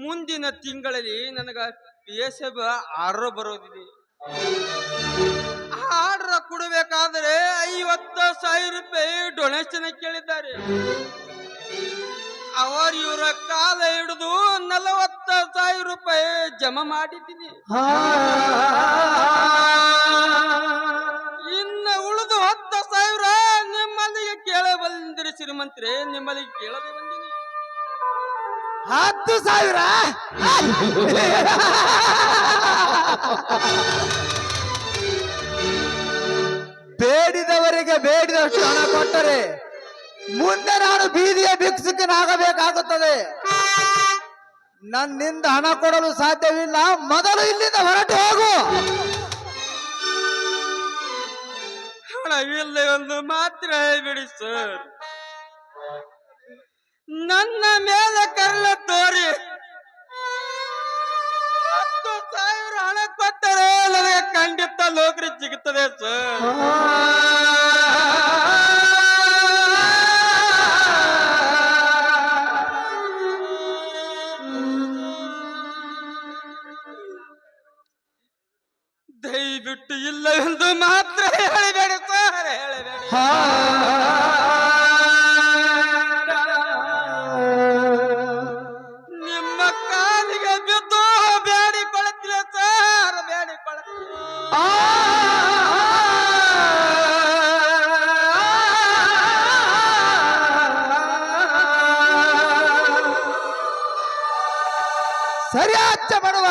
ಮುಂದಿನ ತಿಂಗಳಲ್ಲಿ ನನಗ PSF ಆರ್ಡರ್ ಬರೋದಿದೆ. ಆರ್ಡರ್ ಕೊಡಬೇಕಾದ್ರೆ 50,000 ರೂಪಾಯಿ ಡೊನೇಷನ್ ಕೇಳಿದ್ದಾರೆ. ಇವರ ಕಾಲ ಹಿಡಿದು 40,000 ರೂಪಾಯಿ ಜಮಾ ಮಾಡಿದ್ದೀನಿ. ಇನ್ನು ಉಳಿದು 10,000 ನಿಮ್ಮಲ್ಲಿಗೆ ಕೇಳ ಬಂದಿರಿ ಶ್ರೀಮಂತ್ರಿ, ನಿಮ್ಮಲ್ಲಿಗೆ ಕೇಳದೆ ಬಂದಿನಿ. 10,000 ಬೇಡಿದವರಿಗೆ ಬೇಡಿದಷ್ಟು ಹಣ ಕೊಟ್ಟರೆ ಮುಂದೆ ನಾನು ಬೀದಿಯ ಭಿಕ್ಷುಕನಾಗಬೇಕಾಗುತ್ತದೆ. ನನ್ನಿಂದ ಹಣ ಕೊಡಲು ಸಾಧ್ಯವಿಲ್ಲ. ಮೊದಲು ಇಲ್ಲಿಂದ ಹೊರಟು ಹೋಗು. ಹಣವಿಲ್ಲ ಒಂದು ಮಾತ್ರ ಬಿಡಿ ಸರ್. ನನ್ನ ಮೇಲೆ ಕರಲ ತೋರಿ 10,000 ಹಣ ಕೊಟ್ಟರೆ ನನಗೆ ಖಂಡಿತ ನೌಕರಿ ಸಿಗುತ್ತದೆ ಸರ್. ಸರಿ ಹಚ್ಚ ಬಡವ.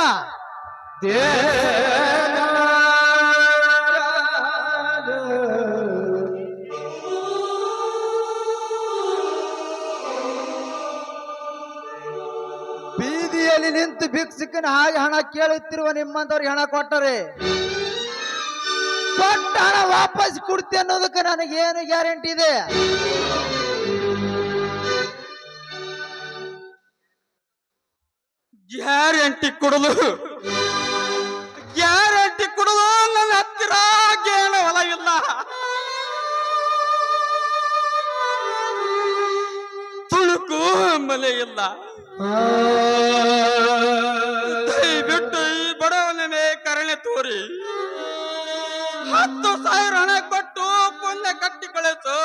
ಬೀದಿಯಲ್ಲಿ ನಿಂತು ಭಿಕ್ಷುಕನ ಹಾಗೆ ಹಣ ಕೇಳುತ್ತಿರುವ ನಿಮ್ಮಂತವ್ರಿಗೆ ಹಣ ಕೊಟ್ಟರೆ ಕೊಟ್ಟ ಹಣ ವಾಪಸ್ ಕೊಡ್ತಿ ಅನ್ನೋದಕ್ಕೆ ನನಗೇನು ಗ್ಯಾರಂಟಿ ಇದೆ? ಗ್ಯಾರಂಟಿ ಕೊಡಲು ನನ್ನ ಹತ್ತಿರ ಏನು ಹೊಲ ಇಲ್ಲ. ತುಳುಕು ಮಲೆ ಇಲ್ಲ. ದಯವಿಟ್ಟು ಈ ಬಡವನ ಮೇಲೆ ಕರುಣೆ ತೋರಿ 10,000 ಹಣ ಕೊಟ್ಟು ಪುಣ್ಯ ಕಟ್ಟಿ ಕಳಿಸು.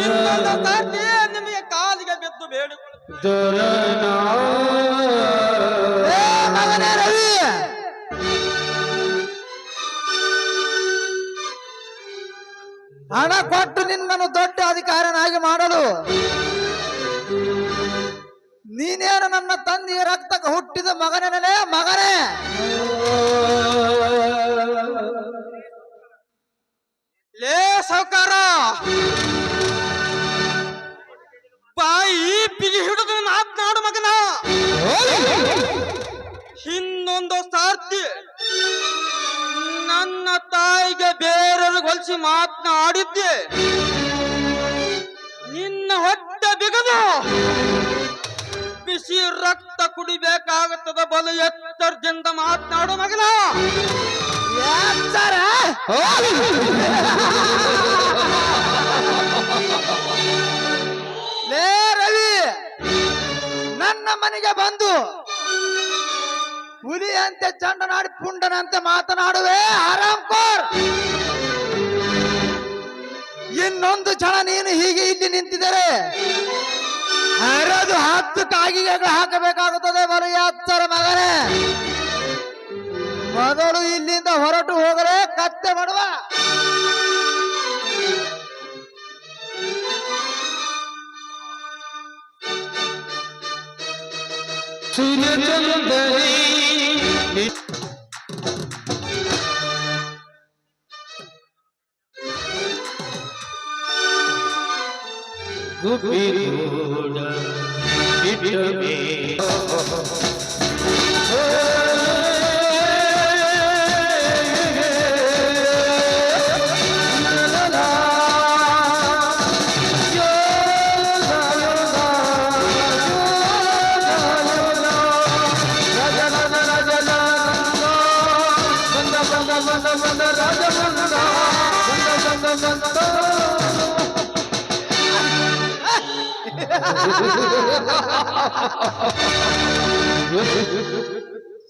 ಇನ್ನೊಂದು ಸರ್ತಿ ನಿಮಗೆ ಕಾಲಿಗೆ ಬಿದ್ದು ಬೇಡಿಕೊಳ್ಳುತ್ತೇನೆ. ಏ ಮಗನೇ ರವಿ, ಹಣ ಕೊಟ್ಟು ನಿನ್ನನ್ನು ದೊಡ್ಡ ಅಧಿಕಾರನಾಗಿ ಮಾಡಲು ನೀನೇನು ನನ್ನ ತಂದೆಯ ರಕ್ತಕ್ಕೆ ಹುಟ್ಟಿದ ಮಗನೇ ಮಗನೇ. ಲೇ ಸಾವ್ಕಾರ, ಬಾಯಿ ಬಿಗಿ ಹಿಡಿದು ಮಾತನಾಡು ಮಗನ. ಇನ್ನೊಂದು ಸಾರ್ತಿ ನನ್ನ ತಾಯಿಗೆ ಬೇರೆಯವ್ರಿಗೆ ಹೊಲಿಸಿ ಮಾತನಾಡಿದ್ದೆ ನಿನ್ನ ಹೊಟ್ಟೆ ಬಿಗದು ಬಿಸಿ ರಕ್ತ ಕುಡಿಬೇಕಾಗುತ್ತದೆ. ಬಲು ಎತ್ತರದಿಂದ ಮಾತನಾಡು ಮಗನ. ಲೇ ರವಿ, ನನ್ನ ಮನೆಗೆ ಬಂದು ಹುಲಿಯಂತೆ ಚಂಡನಾಡಿ ಪುಂಡನಂತೆ ಮಾತನಾಡುವೆ ಆರಾಮ್ಕೋರ್. ಇನ್ನೊಂದು ಕ್ಷಣ ನೀನು ಹೀಗೆ ಇಲ್ಲಿ ನಿಂತಿದರೆ ಹರಿದು 10 ಕಾಗಿಗೆಗಳು ಹಾಕಬೇಕಾಗುತ್ತದೆ. ಬಲು ಎತ್ತರ ಮಗನೇ, ಮೊದಲು ಇಲ್ಲಿಂದ ಹೊರಟು ಹೋಗಲೇ ಕತ್ತೆ ಮಾಡುವ.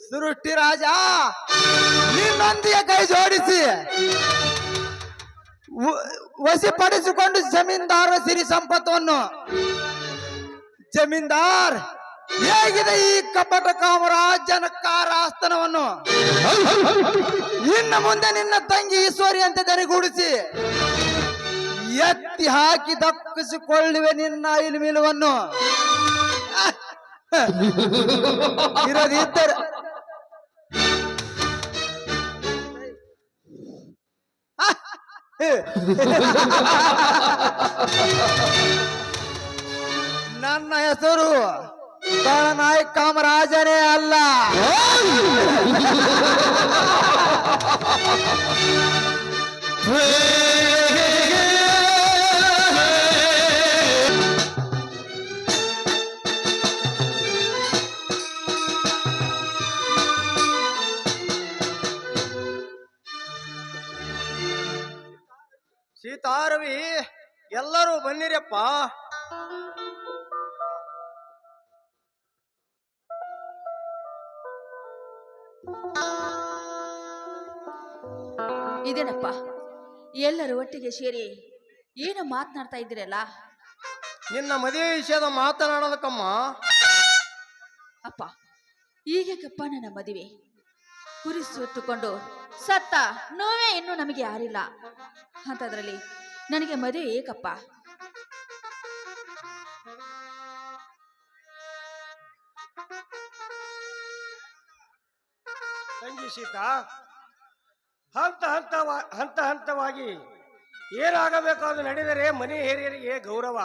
ಸೃಷ್ಟಿ ರಾಜ, ನಿನ್ನೊಂದಿಗೆ ಕೈ ಜೋಡಿಸಿ ವಶಪಡಿಸಿಕೊಂಡು ಜಮೀನ್ದಾರ ಸಿರಿ ಸಂಪತ್ತನ್ನು. ಜಮೀನ್ದಾರ್, ಹೇಗಿದೆ ಈ ಕಪಟ ಕಾಮರಾಜನ ಆಸ್ತನವನ್ನು? ಇನ್ನು ಮುಂದೆ ನಿನ್ನ ತಂಗಿ ಈಶ್ವರಿ ಅಂತ ದನಿಗೂಡಿಸಿ ಎತ್ತಿ ಹಾಕಿ ದಕ್ಕಿಸಿಕೊಳ್ಳುವೆ ನಿನ್ನ ಇಲ್ಮಿಲವನ್ನು. ಇರದಿದ್ದರೆ ನನ್ನ ಹೆಸರು ನಾಯಕ್ ಕಾಮರಾಜನೇ ಅಲ್ಲ. ಸೀತಾರವಿ, ಎಲ್ಲರೂ ಬನ್ನಿರಪ್ಪ. ಇದೇನಪ್ಪ, ಎಲ್ಲರೂ ಒಟ್ಟಿಗೆ ಸೇರಿ ಏನು ಮಾತನಾಡ್ತಾ ಇದ್ದೀರಲ್ಲ? ನಿನ್ನ ಮದುವೆ ವಿಷಯದ ಮಾತನಾಡೋದಕ್ಕಮ್ಮ. ಅಪ್ಪ, ಈಗೇಕಪ್ಪ ನನ್ನ ಮದುವೆ? ಕುರಿ ಸುತ್ತುಕೊಂಡು ಸತ್ತ ನೋವೇ ಇನ್ನೂ ನಮಗೆ ಯಾರಿಲ್ಲ. ಅಂತದ್ರಲ್ಲಿ ನನಗೆ ಮದುವೆ ಏಕಪ್ಪ? ತಂಗಿ ಸೀತಾ, ಹಂತ ಹಂತವಾಗಿ ಏನಾಗಬೇಕು ಅದು ನಡೆದರೆ ಮನೆ ಹಿರಿಯರಿಗೆ ಗೌರವ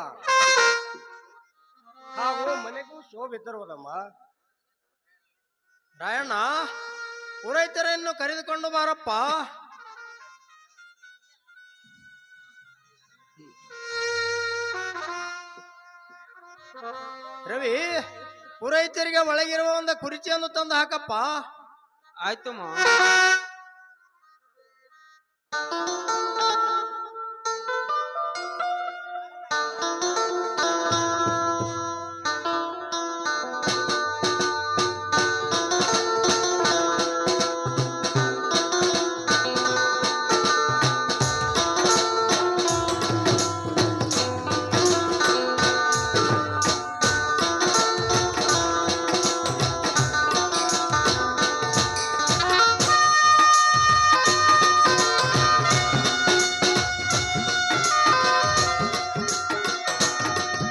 ಹಾಗೂ ಮನೆಗೂ ಶೋಭೆ ತರುವುದಮ್ಮ. ರಾಯಣ್ಣ, ಪುರೋಹಿತರನ್ನು ಕರೆದುಕೊಂಡು ಬಾರಪ್ಪ. ರವಿ, ಪುರೋಹಿತರಿಗೆ ಒಳಗಿರುವ ಒಂದು ಕುರ್ಚಿಯನ್ನು ತಂದು ಹಾಕಪ್ಪ. ಆಯ್ತು ಮಾ.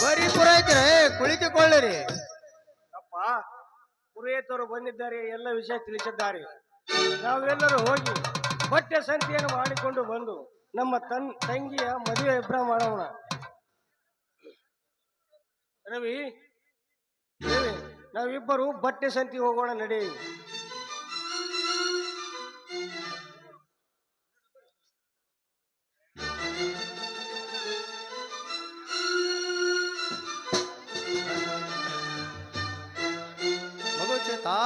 ಬರೀ ಪುರೋಹಿತರೇ, ಕುಳಿತುಕೊಳ್ಳಿರಿ. ಅಪ್ಪ, ಪುರೋಹಿತರು ಬಂದಿದ್ದಾರೆ, ಎಲ್ಲ ವಿಷಯ ತಿಳಿಸಿದ್ದಾರೆ. ನಾವೆಲ್ಲರೂ ಹೋಗಿ ಬಟ್ಟೆ ಸಂತೆಯನ್ನು ಮಾಡಿಕೊಂಡು ಬಂದು ನಮ್ಮ ತಂಗಿಯ ಮದುವೆ ಇಬ್ಬರ ಮಾಡೋಣ. ರವಿ, ನಾವಿಬ್ಬರು ಬಟ್ಟೆ ಸಂತೆಗೆ ಹೋಗೋಣ, ನಡಿ. ಮಗು ಚೇತಾ,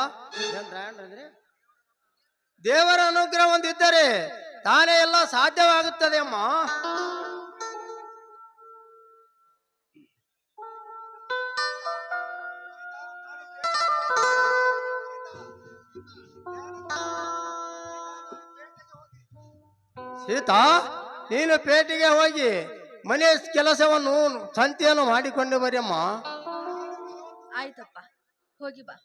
ದೇವರ ಅನುಗ್ರಹ ಹೊಂದಿದ್ದರೆ ತಾನೇ ಎಲ್ಲ ಸಾಧ್ಯವಾಗುತ್ತದೆ ಅಮ್ಮ. ಸೀತಾ, ನೀನು ಪೇಟೆಗೆ ಹೋಗಿ ಮನೆ ಕೆಲಸವನ್ನು ಸಂತೆಯನ್ನು ಮಾಡಿಕೊಂಡು ಬರಿಯಮ್ಮ. ಆಯ್ತಪ್ಪ, ಹೋಗಿ ಬಾ.